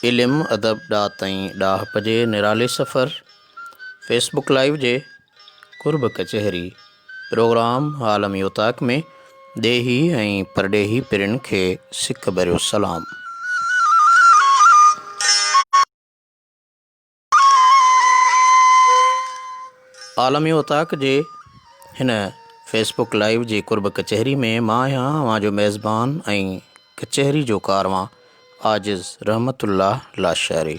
इल्मु अदब ॾाह ताईं ॾाह पजे निराले सफ़र फेसबुक लाइव जे कुर्ब कचहरी प्रोग्राम आलमी उताक में ॾेही ऐं परॾेही पिरिन खे सिक भरियो सलाम। आलमी उताक जे हिन फेसबुक लाइव जे कुर्ब कचहरी में मां आहियां अवां जो मेज़बान ऐं कचहरी जो कारवां आजिज़ रहमतुल्लाह लाशारी।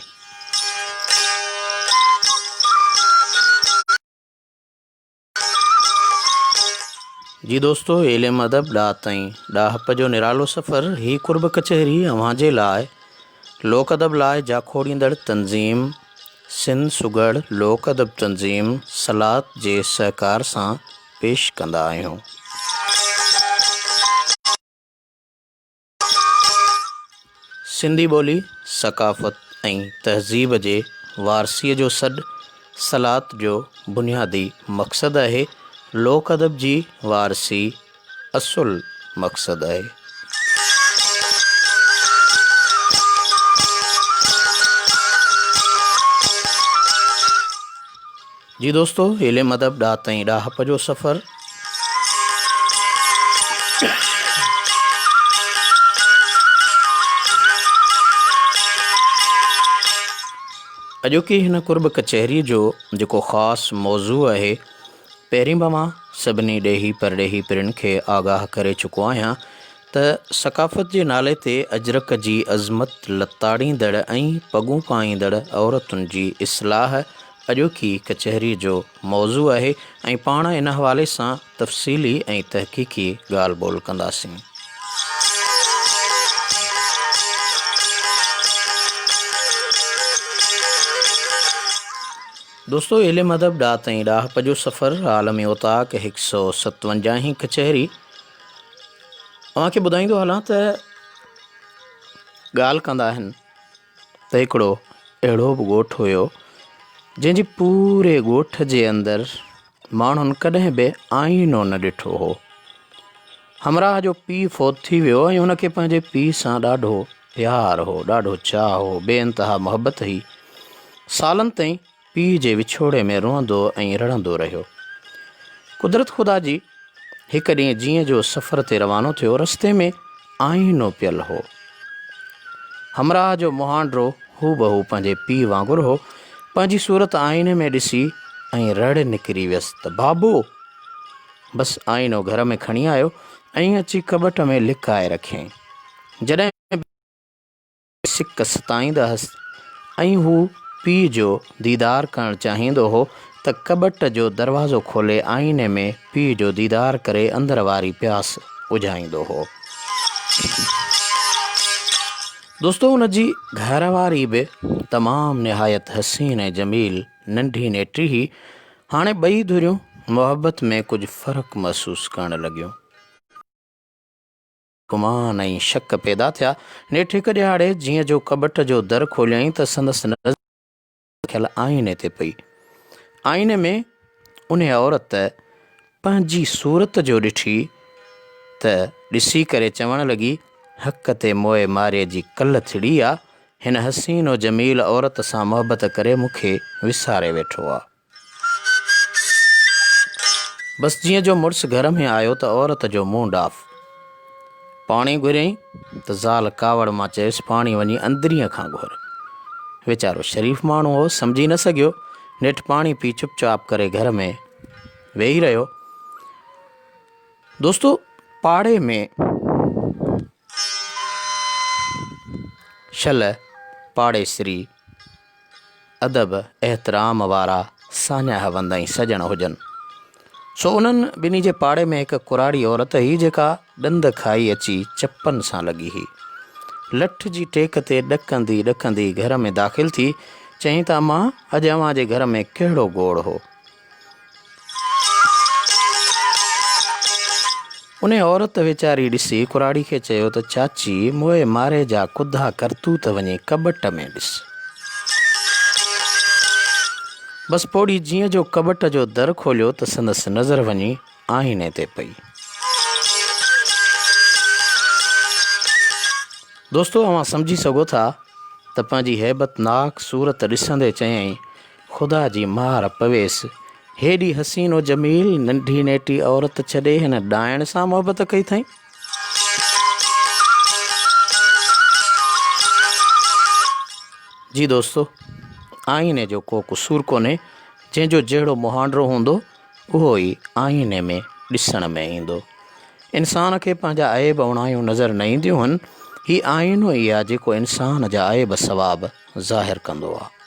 जी दोस्तो, इल्मु अदब ॾाह ताईं ॾाह जो निरालो सफ़र ही कुर्ब कचहरी अवां जे लाइ लोक अदब लाइ जाखोड़ींदड़ तंज़ीम सिंध सुगढ़ लोक अदब तंज़ीम सलात जे सहकार सां पेश कंदा आहियूं। सिंधी ॿोली सकाफ़त ऐं तहज़ीब जे वारसीअ जो सॾु सलात जो बुनियादी मक़सदु आहे। लोक अदब जी वारसी असुल मक़सदु आहे। जी दोस्तो, इल्मु अदब ॾाह ताईं ॾाह जो सफ़र अॼोकी हिन कुर्ब कचहरीअ जो जेको ख़ासि मौज़ू आहे, पहिरीं बि मां सभिनी ॾेही परॾेही पिरिन खे आगाह करे चुको आहियां त सकाफ़त जे नाले ते अजरक जी अज़मत लताड़ींदड़ ऐं पॻूं पाईंदड़ औरतुनि जी इस्लाह अॼोकी कचहरीअ जो मौज़ू आहे ऐं पाण इन हवाले सां तफ़सीली ऐं तहक़ीक़ी ॻाल्हि ॿोल कंदासीं। दोस्तो, इल्मु अदब ॾाह ताईं ॾाह जो सफ़र आलमी उताक 157 कचहरी अव्हांखे ॿुधाईंदो हलां त ॻाल्हि कंदा आहिनि त हिकिड़ो अहिड़ो बि ॻोठु हुयो जंहिंजे पूरे ॻोठ जे अंदरि माण्हुनि कॾहिं बि आईनो न ॾिठो हो। हमराह जो पीउ फ़ौत थी वियो ऐं हुनखे पंहिंजे पीउ सां ॾाढो प्यारु हो, ॾाढो चाह हो, बेइंतहा मोहबत हुई। सालनि ताईं पीउ जे विछोड़े में रोअंदो ऐं रड़ंदो रहियो। कुदरत ख़ुदा जी हिकु ॾींहुं जीअं जो सफ़र ते रवानो थियो, रस्ते में आईनो पियल हो। हमराह जो मुहांडो हू बहू पंहिंजे पीउ वांगुरु हो। पंहिंजी सूरत आईने में ॾिसी ऐं रड़ निकिरी वियसि त बाबो। बसि आईनो घर में खणी आयो ऐं अची कबट में लिकाए रखियईं। जॾहिं सिक सताईंदा हुअसि ऐं हू पीउ जो दीदार करणु चाहींदो हो त कबट जो दरवाज़ो खोले आईने में पीउ जो दीदार करे अंदर वारी प्यास बुझाईंदो हो। दोस्तो, हुनजी घरवारी बि तमामु निहायत हसीन ऐं जमील नंढी नेटी ही। हाणे ॿई धुरियूं मोहबत में कुझु फ़र्क़ु महसूसु करणु लॻियूं। गुमान ऐं शक पैदा थिया। नेठि हिकु ॾियारे जीअं जो कबट जो दर खोलियईं त संदसि नज़र रखियल आईने ते पई। आईने में उन औरत पंहिंजी सूरत जो ॾिठी त ॾिसी करे चवणु लॻी, हक़ ते मोए मारे जी कल्ह थिड़ी आहे। हिन हसीन और जमील औरत सां मोहबत करे मूंखे विसारे वेठो आहे। बसि जीअं जो मुड़ुसु घर में आयो त औरत जो मुंहुं डाफ। पाणी घुरियईं त ज़ाल कावड़ मां चयसि, पाणी वञी अंदरीअ खां घुर। वीचारो शरीफ़ माण्हू हो, सम्झी न सघियो। नेठि पाणी पी चुपचाप करे घर में वेही रहियो। दोस्तो, पाड़े में शल पाड़ेसरी अदब एहतराम वारा साञा हवंदई सॼण हुजनि। सो उन्हनि ॿिन्ही जे पाड़े में हिकु कुराड़ी औरत हुई जेका ॾंद खाई अची चपनि सां लॻी हुई। लठ जी टेक ते ॾकंदी ॾकंदी घर में दाख़िल थी चयईं त अम्मा, अॼु अव्हां जे घर में कहिड़ो गोड़ हो? उन औरत वीचारी ॾिसी कुराड़ी खे चयो त चाची, मोए मारे जा कुधा करतूत वञी कबट में ॾिस। बसि पोड़ी जीअं जो कबट जो दर खोलियो त संदसि नज़र वञी आईने ते पई। दोस्तो, अव्हां सम्झी सघो था त पंहिंजी हैबतनाक सूरत ॾिसंदे चयईं, ख़ुदा जी मार पवेसि, हेॾी हसीनो जमील नंढी नेटी औरत छॾे हिन ॾाइण सां मोहबत कई अथई। जी दोस्तो, आईने जो को क़सूरु कोन्हे, जंहिंजो जहिड़ो मुहांडो हूंदो उहो ई आईने में ॾिसण में ईंदो। इंसान खे पंहिंजा ऐब उणायूं नज़र न ईंदियूं आहिनि। हीउ आईनो ई आहे जेको इंसान जा ऐब सवाब ज़ाहिर कंदो आहे।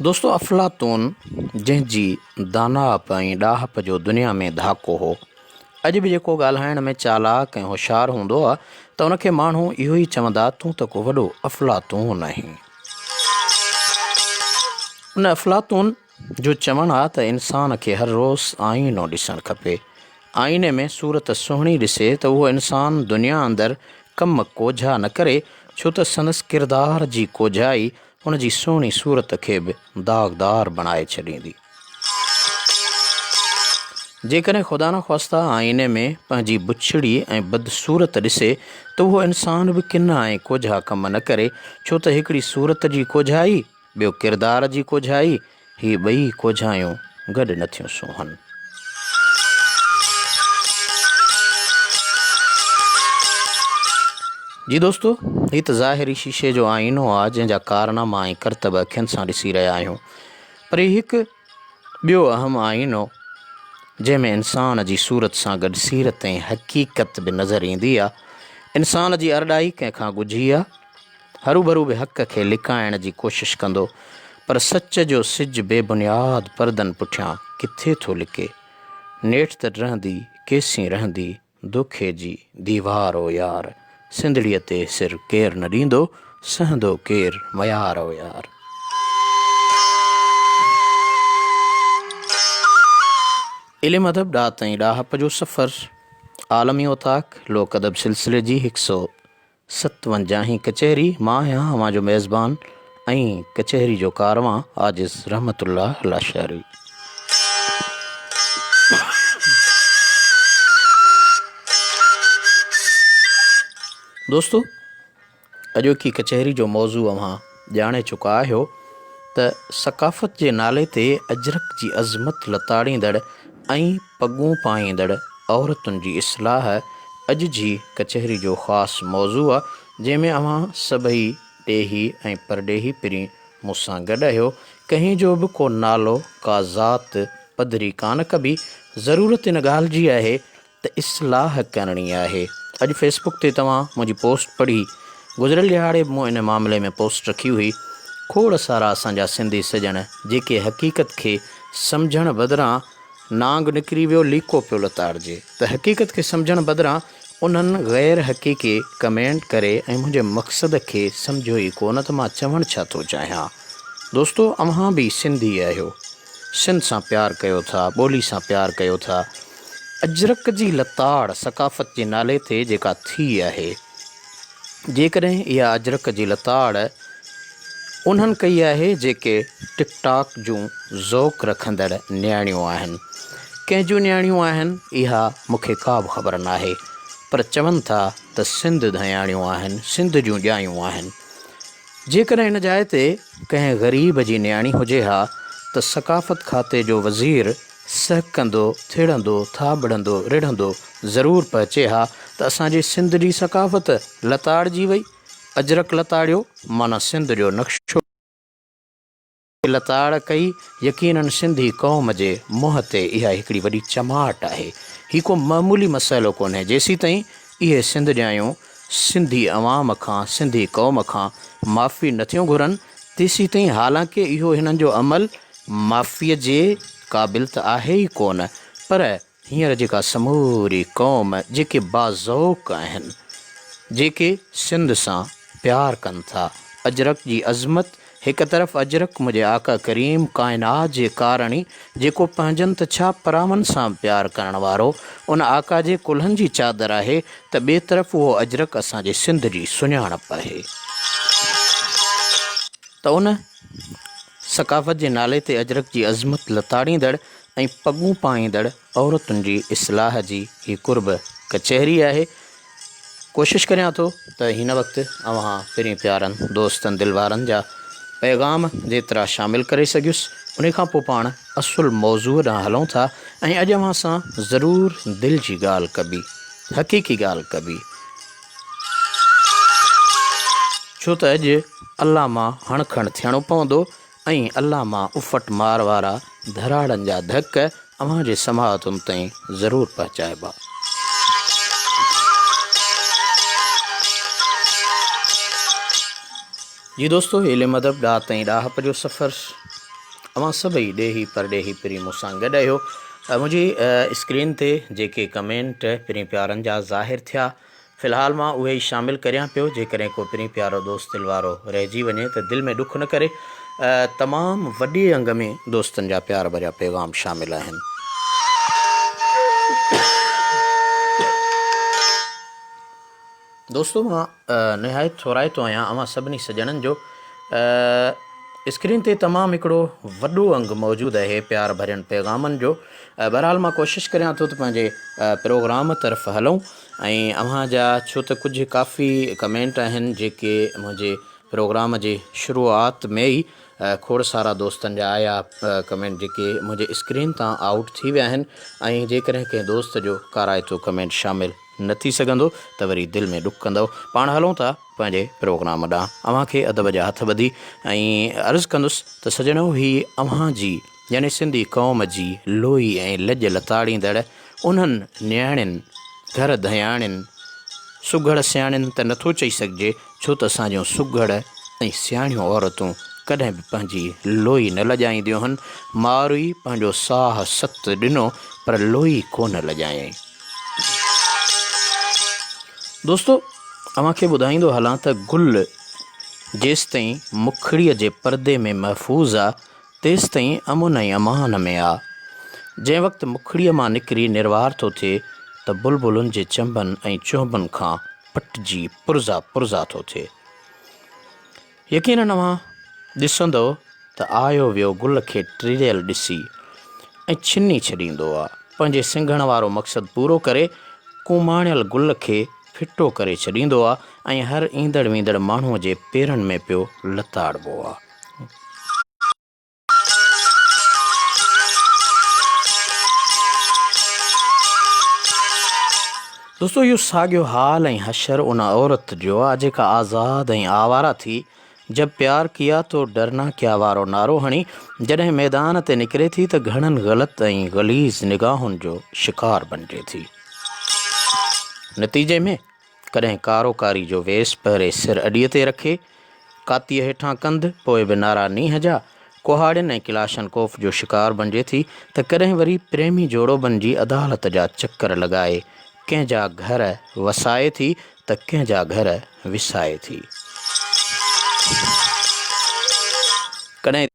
दोस्तो, अफ़लातून जंहिंजी दानाप ऐं ॾाहप जो दुनिया में धाको हो, अॼु बि जेको ॻाल्हाइण में चालाक ऐं होशियारु हूंदो आहे त उनखे माण्हू इहो ई चवंदा, तूं त को वॾो अफ़लातून आहीं। उन अफ़लातून जो चवणु आहे त इंसान खे हर रोज़ु आईनो ॾिसणु खपे। आईने में सूरत सुहिणी ॾिसे त उहो इंसानु दुनिया अंदरि कम कोझा न करे, छो त संदसि किरदार जी कोझाई उन जी सुहिणी सूरत खे बि दाग़दार बणाए छॾींदी। जेकॾहिं ख़ुदा न ख़्वास्ता आईने में पंहिंजी बुछड़ी ऐं बदसूरत ॾिसे त उहो इंसानु बि किना ऐं कोझा कम न करे, छो त हिकिड़ी सूरत जी कोझाई, ॿियो किरदार जी कोझाई, हीअ ॿई कोझायूं गॾु नथियूं सूहनि। जी दोस्तो, हीअ त ज़ाहिरी शीशे जो आईनो आहे जंहिंजा कारनामा ऐं करतब अखियुनि सां ॾिसी रहिया आहियूं। पर हिकु ॿियो अहम आईनो जंहिंमें इंसान जी सूरत सां गॾु सीरत ऐं हक़ीक़त बि नज़र ईंदी आहे। इंसान जी अरड़ाई कंहिंखां ॻुझी आहे, हरूभरू बि हक़ खे लिकाइण जी कोशिशि कंदो, पर सच जो सिज बेबुनियाद परदनि पुठियां किथे थो लिके। नेठि त रहंदी केसीं रहंदी दोखे जी दीवार ओ यार, सिंधड़ीअ ते सिर केरु न ॾींदो, सहंदो केरु मयार ओ यार। इल्म अदब ॾात ऐं ॾाहप जो सफ़र, आलमी ओताक लोक अदब सिलसिले जी 157 कचहरी। मां आहियां अवां जो मेज़बान ऐं कचहरी जो कारवां आजिज़ रहमतुल्लाह लाशारी। दोस्तो, अॼोकी कचहरी जो मौज़ू अव्हां ॼाणे चुका आहियो त सकाफ़त जे नाले ते अजरक जी अज़मत लताड़ींदड़ ऐं पॻूं पाईंदड़ औरतुनि जी इस्लाह अॼु जी कचहरी जो ख़ासि मौज़ू आहे, जंहिंमें अव्हां सभई ॾेही ऐं परॾेही पिरी मूंसां गॾु आहियो। कंहिं जो बि को नालो, का ज़ात पधरी कान कबी। ज़रूरत इन ॻाल्हि जी आहे त इस्लाह करणी आहे। अॼु फेसबुक ते तव्हां मुंहिंजी पोस्ट पढ़ी, गुज़िरियल ॾियारे मूं इन मामले में पोस्ट रखी हुई। खोड़ सारा असांजा सिंधी सॼण जेके हक़ीक़त खे सम्झण बदिरां नांग निकिरी वियो लीको पियो लताड़िजे, त हक़ीक़त खे सम्झण बदिरां उन्हनि गैर हक़ीक़ी कमेंट करे ऐं मुंहिंजे मक़सद खे सम्झो ई कोन त मां चवणु छा थो चाहियां। दोस्तो, अव्हां बि सिंधी आहियो, सिंध सां प्यारु कयो था, ॿोली सां प्यारु कयो था। अजरक जी लताड़ सकाफ़त जे नाले ते जेका थी आहे, जेकॾहिं इहा अजरक जी लताड़ उन्हनि कई आहे जेके टिकटॉक जूं ज़ौक़ रखंदड़ न्याणियूं आहिनि। कंहिंजूं न्याणियूं आहिनि इहा मूंखे का बि ख़बर न आहे, पर चवनि था त सिंध धयाणियूं आहिनि, सिंध जूं ॼायूं आहिनि। जेकॾहिं इन जाइ ते कंहिं ग़रीब जी न्याणी हुजे हा त सकाफ़त खाते जो वज़ीर सहकंदो, थिड़ंदो, थाबड़ंदो, रिढ़ंदो ज़रूरु पहुचे हा त असांजे सिंध जी सकाफ़त लताड़जी वई। अजरक लताड़ियो माना सिंध जो नक्शो लताड़ कई। यकीनन सिंधी क़ौम जे मुंहं ते इहा हिकिड़ी वॾी चमाट आहे। ही को मामूली मसइलो कोन्हे। जेसीं ताईं इहे सिंध ॼायूं सिंधी अवाम खां, सिंधी क़ौम खां माफ़ी नथियूं घुरनि, तेसीं ताईं हालांकि इहो हिननि जो अमल माफ़ीअ जे क़ाबिल त आहे ई कोन, पर हींअर जेका समूरी क़ौम जेके बाज़ौक़ आहिनि, जेके सिंध सां प्यारु कनि था, अजरक जी अज़मत हिक तरफ़ अजरक मुंहिंजे आका करीम काइनात जे कारणी जेको पंहिंजनि त छा परावनि सां प्यारु करण वारो उन आका जे कुल्हनि जी चादर आहे, त ॿिए तरफ़ उहो अजरक असांजे सिंध जी सुञाणप आहे। त उन सकाफ़त जे नाले ते अजरक जी अज़मत लताड़ींदड़ ऐं पगूं पाईंदड़ औरतुनि जी इस्लाह जी ही कुर्ब कचहरी आहे। कोशिशि करियां थो त हिन वक़्तु अव्हां पहिरीं प्यारनि दोस्तनि दिलवारनि जा पैगाम जेतिरा शामिलु करे सघियुसि। उन खां पोइ पाण असुलु मौज़ूअ ॾांहुं हलूं था ऐं अॼु अव्हां सां ज़रूरु दिलि जी ॻाल्हि कबी, हक़ीक़ी ॻाल्हि कबी, छो त अॼु अल्लाह मां हणखणु थियणो पवंदो ऐं अल्लाह मां उफ़ट मार वारा धराड़नि जा धक अव्हां जे समाअतुनि ताईं ज़रूरु पहुचाइबा। जी दोस्तो, इल्म अदब ॾाह ताईं ॾाहप जो सफ़र अव्हां सभई ॾेही परॾेही पिरी मूंसां गॾु आहियो। मुंहिंजी स्क्रीन ते जेके कमेंट पिरीं प्यारनि जा ज़ाहिर थिया, फ़िलहालु मां उहे ई शामिलु करियां पियो। जेकॾहिं को पिरीं प्यारो दोस्त दिलि वारो रहिजी वञे त दिलि में ॾुख न करे। तमामु वॾे अंग में दोस्तनि जा प्यार भरिया पैगाम शामिलु आहिनि। दोस्तो, मां निहायत थोराइतो आहियां अव्हां सभिनी सॼणनि जो। स्क्रीन ते तमामु हिकिड़ो वॾो अंग मौजूदु आहे प्यार भरियनि पैगामनि जो। बहरहाल मां कोशिशि करियां थो त पंहिंजे प्रोग्राम तरफ़ हलूं ऐं अव्हां जा छो त कुझु काफ़ी कमेंट आहिनि जेके मुंहिंजे प्रोग्राम जे शुरूआत में ई खोड़ सारा दोस्तनि जा आया कमेंट जेके मुंहिंजे स्क्रीन तां आउट थी विया आहिनि। ऐं जेकॾहिं कंहिं दोस्त जो काराइतो कमेंट शामिलु न थी सघंदो त वरी दिलि में ॾुख कंदव। पाण हलूं था पंहिंजे प्रोग्राम ॾांहुं। अव्हां खे अदब जा हथ ॿधी ऐं अर्ज़ु कंदुसि त सॼणो ही अव्हां जी यानी सिंधी क़ौम जी लोई ऐं लॼ लताड़ींदड़ उन्हनि न्याणियुनि घर धयाणियुनि सुघड़ सियाणियुनि त नथो चई सघिजे, छो त असां जूं सुघड़ ऐं सियाणियूं औरतूं कॾहिं बि पंहिंजी लोई न लॼाईंदियूं आहिनि। मारुई पंहिंजो साह सत ॾिनो पर लोई कोन लॼायईं। दोस्तो, अव्हां खे ॿुधाईंदो हलां त गुल जेसि ताईं मुखड़ीअ जे परदे में महफ़ूज़ आहे तेसि ताईं अमुन ऐं अमान में आहे। जंहिं वक़्तु मुखड़ीअ मां निकिरी निर्वार थो थिए त बुलबुलुनि जे चंबनि ऐं चुंबनि खां पटिजी पुरज़ा पुरज़ा थो थिए। यकीनन अव्हां ॾिसंदव त आयो वियो गुल खे टिरियल ॾिसी ऐं छिनी छॾींदो आहे। पंहिंजे सिंघण वारो मक़सदु पूरो करे कुमाणियल गुल खे फिटो करे छॾींदो आहे ऐं हर ईंदड़ वींदड़ माण्हूअ जे पेरनि में पियो लताड़बो आहे। दोस्तो, इहो साॻियो हाल ऐं हशर उन औरत जो आहे जेका आज़ाद ऐं आवारा थी जब प्यार किया तो डरना क्या वारो नारो हणी जॾहिं मैदान ते निकिरे थी त घणनि ग़लति ऐं ग़लीज़ निगाहुनि जो शिकार बणिजे थी। नतीजे में कॾहिं कारोकारी जो वेस पहिरें सिर अॾीअ ते रखे, कातीअ हेठां कंधु पोइ बि नारा नींहं जा, कुहाड़ियुनि ऐं किलाशनकोफ़ जो शिकार बणिजे थी त कॾहिं वरी प्रेमी जोड़ोबनि जी अदालत जा चकर लॻाए कंहिंजा घर वसाए थी त कंहिंजा घर विसाए थी। कॾहिं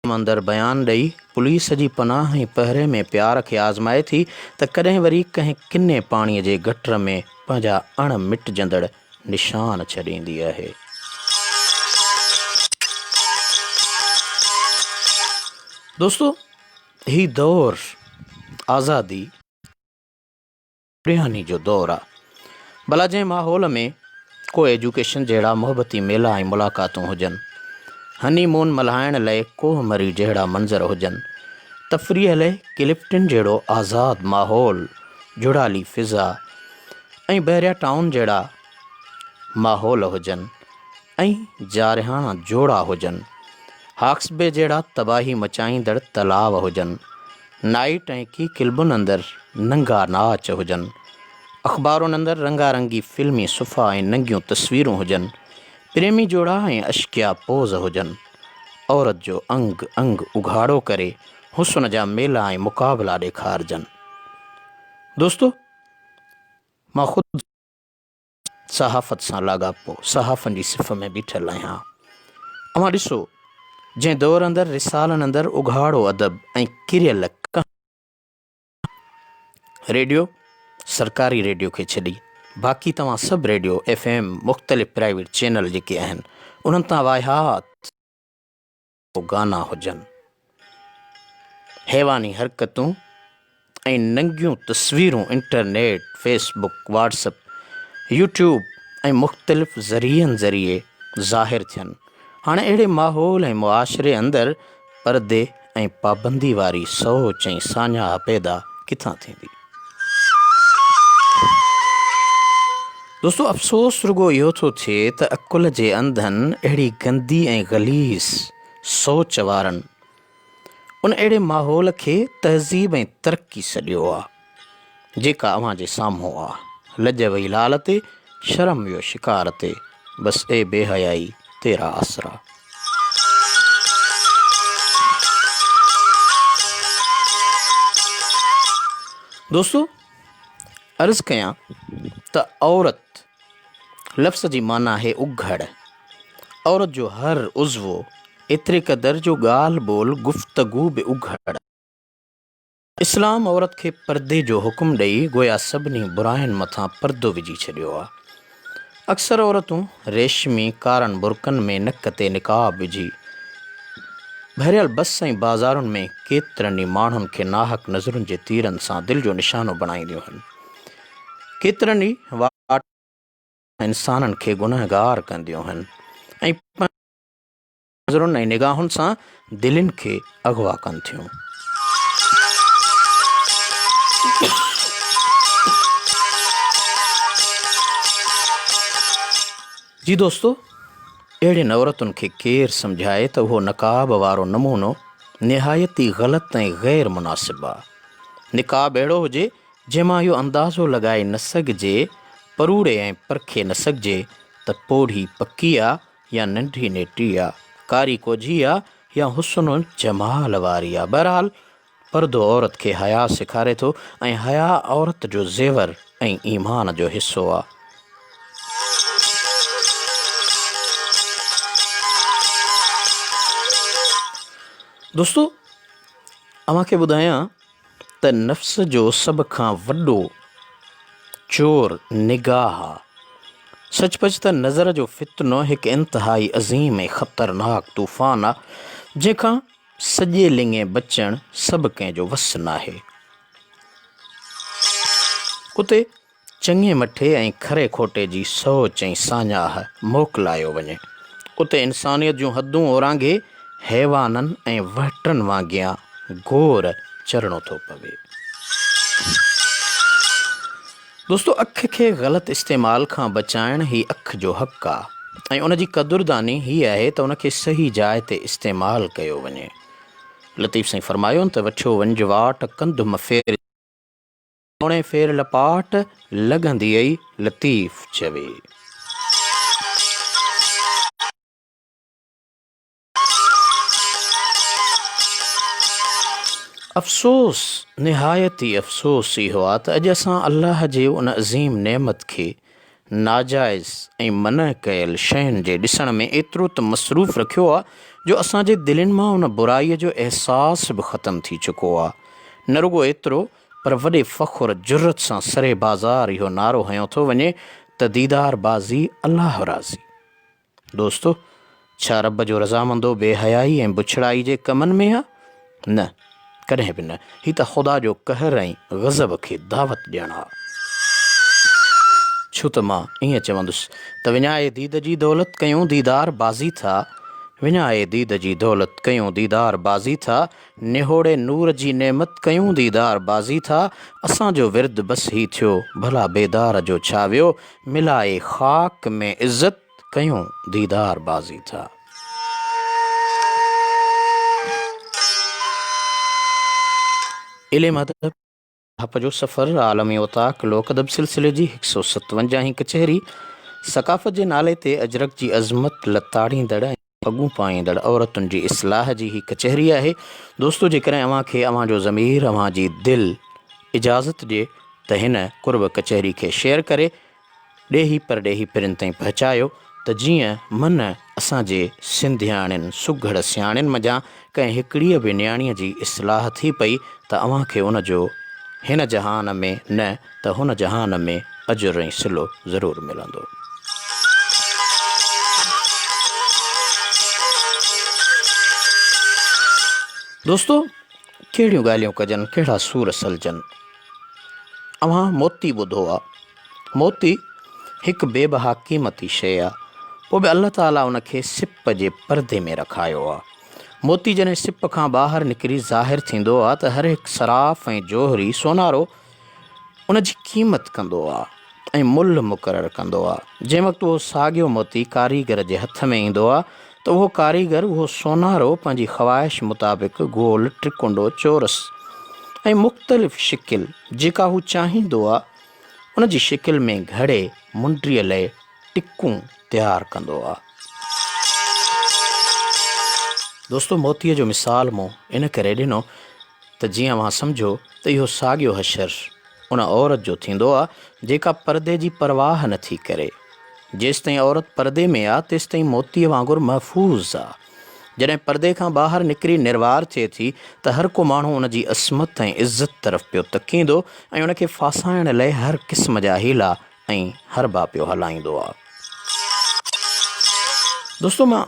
अंदरि बयानु ॾेई पुलिस जी पनाह ऐं पहिरे में प्यार खे आज़माए थी त कॾहिं वरी कंहिं किने पाणीअ जे गटर में पंहिंजा अण मिटजंदड़ निशान छॾींदी आहे। दोस्तो, ही दौर आज़ादी बिरयानी जो दौर आहे। भला जंहिं माहौल में को एजुकेशन जहिड़ा मुहबती मेला ऐं मुलाक़ातूं हुजनि, हनीमून मल्हाइण लाइ कोहमरी जहिड़ा मंज़र हुजनि, तफ़रीह लाइ क्लिफ्टन जहिड़ो आज़ादु माहौल, जुड़ाली फ़िज़ा ऐं बहरिया टाउन जहिड़ा माहौल हुजनि ऐं जारिहाना जोड़ा हुजनि, हॉक्सबे जहिड़ा तबाही मचाईंदड़ तलाव हुजनि, नाइट ऐं की क्लबुनि अंदरि नंगा नाच हुजनि, अख़बारुनि अंदरि रंगारंगी फ़िल्मी सुफ़ा ऐं नंगियूं तस्वीरूं हुजनि, प्रेमी जोड़ा ऐं अश्किया पोज़ हुजनि, औरत जो अंग अंग उघाड़ो करे हुस्न जा मेला ऐं मुक़ाबला ॾेखारजनि। दोस्तो, मां ख़ुदि सहाफ़त सां लाॻापो सहाफ़नि जी सिफ़ में बीठल आहियां। अव्हां ॾिसो, जंहिं दौर अंदरि रिसालनि अंदरि उघाड़ो अदब ऐं किरियल रेडियो सरकारी रेडियो खे छॾी बाक़ी तव्हां सभु रेडियो FM मुख़्तलिफ़ प्राइवेट चैनल जेके आहिनि उन्हनि तां वाहियात गाना हुजनि, हैवानी हरकतूं ऐं नंगियूं तस्वीरूं इंटरनेट, फेसबुक, व्हाट्सअप, यूट्यूब ऐं मुख़्तलिफ़ ज़रियनि ज़रिए ज़ाहिर थियनि। हाणे अहिड़े माहौल ऐं मुआशिरे अंदरि परदे ऐं पाबंदी वारी सोच ऐं साञा पैदा किथां थींदी। दोस्तो, अफ़सोस रुगो इहो थो थिए त अकुल जे अंधनि अहिड़ी गंदी ऐं ग़लीज़ सोच वारनि उन अहिड़े माहौल खे तहज़ीब ऐं तरक़ी सॾियो आहे जेका अव्हां जे साम्हूं आहे। लॼ वई लाल ते, शर्म वियो शिकार ते, बसि ए बेहयाई तेरा आसरा। दोस्तो, अर्ज़ कयां त औरत लफ़्ज़ जी माना आहे उघड़। औरत जो हर उज़्वो एतिरे क़दर जो ॻाल्हि ॿोल गुफ़्तगू बि उघड़। इस्लाम औरत खे परदे जो हुकुम ॾेई गोया सभिनी बुराइनि मथां परदो विझी छॾियो आहे। अक्सर औरतूं रेशमी कारनि बुरकनि में नक ते निकाब विझी भरियल बस ऐं बाज़ारुनि में केतिरनि ई माण्हुनि खे नाहक नज़रुनि जे तीरनि सां दिलि जो निशानो बणाईंदियूं आहिनि। केतिरनि ई इंसाननि खे गुनहगार कंदियूं आहिनि ऐं नज़रुनि ऐं निगाहुनि सां दिलनि खे अगवा कनि थियूं। जी दोस्तो, अहिड़ियुनि औरतुनि खे केरु सम्झाए त उहो नकाब वारो नमूनो निहायत ई ग़लति ऐं ग़ैर मुनासिबु आहे। निकाब अहिड़ो हुजे जंहिंमां इहो अंदाज़ो लॻाए न सघिजे, परूड़े ऐं परखे न सघिजे त पोढ़ी पकी आहे या नंढी नेटी आहे, कारी कोझी आहे या हुस्न जमाल वारी आहे। बहरहाल परदो औरत खे हया सेखारे थो ऐं हया औरत जो ज़ेवर ऐं ईमान जो हिसो आहे। दोस्तो, अव्हांखे ॿुधायां त नफ़्स जो सभ खां वॾो चोर निगाह आहे। सचपच त नज़र जो फितनो हिकु इंतिहाई अज़ीम ऐं ख़तरनाक तूफ़ान आहे जंहिंखां सॼे लिङे बचणु सभु कंहिंजो वस नाहे। उते चङे मठे ऐं खरे खोटे जी सोच ऐं साञाह मोकिलायो वञे। उते इंसानियत जूं हदूं ओरांगे हैवाननि ऐं वहटनि वांगियां घोर चरणो थो पवे। दोस्तो, अखि खे ग़लति इस्तेमाल खां बचाइण ही अखि जो हक़ आहे ऐं उनजी क़दुरदानी हीअ आहे त उनखे सही जाइ ते इस्तेमाल कयो वञे। लतीफ़ साईं फरमायो त वठियो वंज वाट कंधुम फेर उणे फेर लपाट लॻंदी आई लतीफ़ चवे। अफ़सोस, निहायत ई अफ़सोस इहो आहे त अॼु असां अल्लाह जे उन अज़ीम नेमत खे नाजाइज़ ऐं मन कयल शयुनि जे ॾिसण में एतिरो त मसरूफ़ रखियो आहे जो असांजे दिलनि मां उन बुराईअ जो अहसास बि ख़तमु थी चुको आहे। न रुगो एतिरो पर वॾे फ़ख़ुर जुर्रत सां सरे बाज़ार इहो नारो हयो थो वञे त दीदार बाज़ी अल्लाह राज़ी। दोस्तो, छा रब जो रज़ामंदो बेहयाई ऐं बुछड़ाई जे कमनि में आहे? न, कॾहिं बि न। ही त ख़ुदा जो कहर ऐं ग़ज़ब खे दावत ॾियणु आहे। छो त मां ईअं चवंदुसि त विञाए दीद जी दौलत कयूं दीदार बाज़ी था, विञाए दीद जी दौलत कयूं दीदार बाज़ी था, निहोड़े नूर जी नेमत कयूं दीदार बाज़ी था। असांजो विर्द बसि ही थियो भला बेदार जो छा वियो, मिलाए ख़ाक में इज़त कयूं दीदार बाज़ी था। इल्म अदब हप जो सफ़र आलमी वताक लोकदब सिलसिले जी 157 कचहरी सकाफ़त जे नाले ते अजरक जी अज़मत लताड़ींदड़ ऐं पॻूं पाईंदड़ औरतुनि जी इस्लाह जी ही कचहरी आहे। दोस्तो, जेकॾहिं अव्हांखे अव्हांजो ज़मीर अव्हांजी दिलि इजाज़त ॾिए त हिन कुर्ब कचहरी खे शेयर करे ॾेही परॾेही पिरिन ताईं पहुचायो त जीअं मन असांजे सिंधियाणियुनि सुघड़ सियाणियुनि मञा कंहिं हिकिड़ीअ बि न्याणीअ जी इस्लाह थी पई त अव्हांखे उनजो हिन जहान में न त हुन जहान में अजुर ऐं सिलो ज़रूरु मिलंदो। दोस्तों, कहिड़ियूं ॻाल्हियूं कजनि, कहिड़ा सूर सलजनि। अव्हां मोती ॿुधो आहे। मोती हिकु बेबहा क़ीमती शइ आहे। पोइ बि अल्लाह ताला उन खे सिप जे परदे में रखायो आहे। मोती जॾहिं सिप खां ॿाहिरि निकिरी ज़ाहिर थींदो आहे त हर हिकु सराफ़ ऐं जोहरी सोनारो उन जी क़ीमत कंदो आहे ऐं मुल्ह मुक़ररु कंदो आहे। जंहिं वक़्तु उहो साॻियो मोती कारीगर जे हथ में ईंदो आहे त उहो कारीगर उहो सोनारो पंहिंजी ख़्वाहिश मुताबिक़ गोल, टिकुंडो, चोरस ऐं मुख़्तलिफ़ शिकिल जेका हू चाहींदो आहे उन जी शिकिल में घड़े मुंडीअ लाइ टिकूं तयारु कंदो आहे। दोस्तों, मोतीअ जो मिसाल मूं इन करे ॾिनो त जीअं अव्हां सम्झो त इहो साॻियो हशर उन औरत जो थींदो आहे जेका परदे जी परवाह नथी करे। जेसिताईं औरत परदे में आहे तेसिताईं मोतीअ वांगुरु महफ़ूज़ आहे। जॾहिं परदे खां ॿाहिरि निकिरी निर्वार थिए थी त हर को माण्हू उन जी असमत ऐं इज़त तरफ़ पियो तकींदो ऐं उन खे फासाइण लाइ हर क़िस्म जा हीला ऐं हरबा पियो हलाईंदो आहे। दोस्तों, मां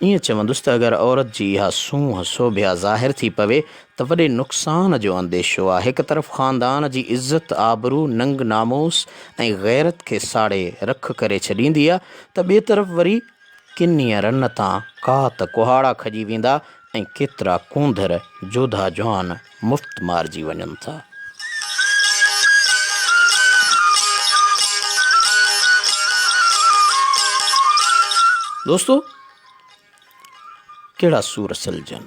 ईअं चवंदुसि त अगरि औरत जी इहा सूंहं सोभिया ज़ाहिर थी पवे त वॾे नुक़सान जो अंदेशो आहे। हिकु तरफ़ ख़ानदान जी इज़त, आबरू, नंग नामूस ऐं गैरत खे साड़े रख करे छॾींदी आहे त ॿिए तरफ़ वरी किनीअ रन तां का त कुहाड़ा खॼी वेंदा ऐं केतिरा कूंधर जोधा जवान मुफ़्त मारिजी वञनि था। दोस्तों, कहिड़ा सूर सलजनि।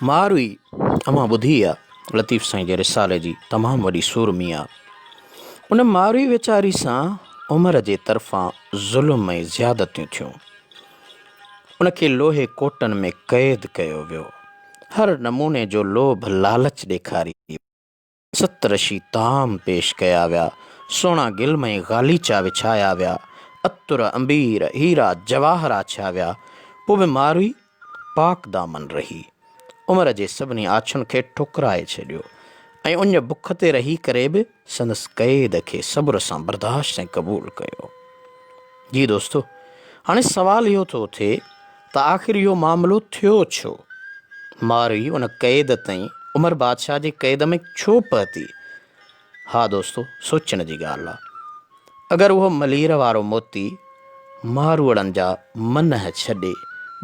मारवी अमां ॿुधी आहे लतीफ़ साईं जे रिसाले जी तमामु वॾी सुरमी आहे। उन मारवी वीचारी सां उमिरि जे तरफ़ां ज़ुल्म ऐं ज़्यादतियूं थियूं। उनखे लोहे कोटनि में क़ैद कयो वियो। हर नमूने जो लोभ लालच ॾेखारी, सतरशी ताम पेश कया विया, सोना गिल्म ऐं गालीचा विछाया विया, अतुर, अंबीर, हीरा जवाहर आछा विया। पोइ बि मारवी पाक दामन रही, उमिरि जे सभिनी आछुनि खे ठुकराए छॾियो ऐं उन बुख ते रही करे बि संदसि क़ैद खे सब्र सां बर्दाश्त ऐं क़बूल कयो। जी दोस्तो, हाणे सवाल इहो थो थिए त आख़िर इहो मामिलो थियो छो? मारवी उन क़ैद ताईं उमर बादशाह जे क़ैद में छो पहुती? हा दोस्तो, सोचण जी ॻाल्हि आहे। अगरि उहो मलीर वारो मोती मारवड़नि जा मन छॾे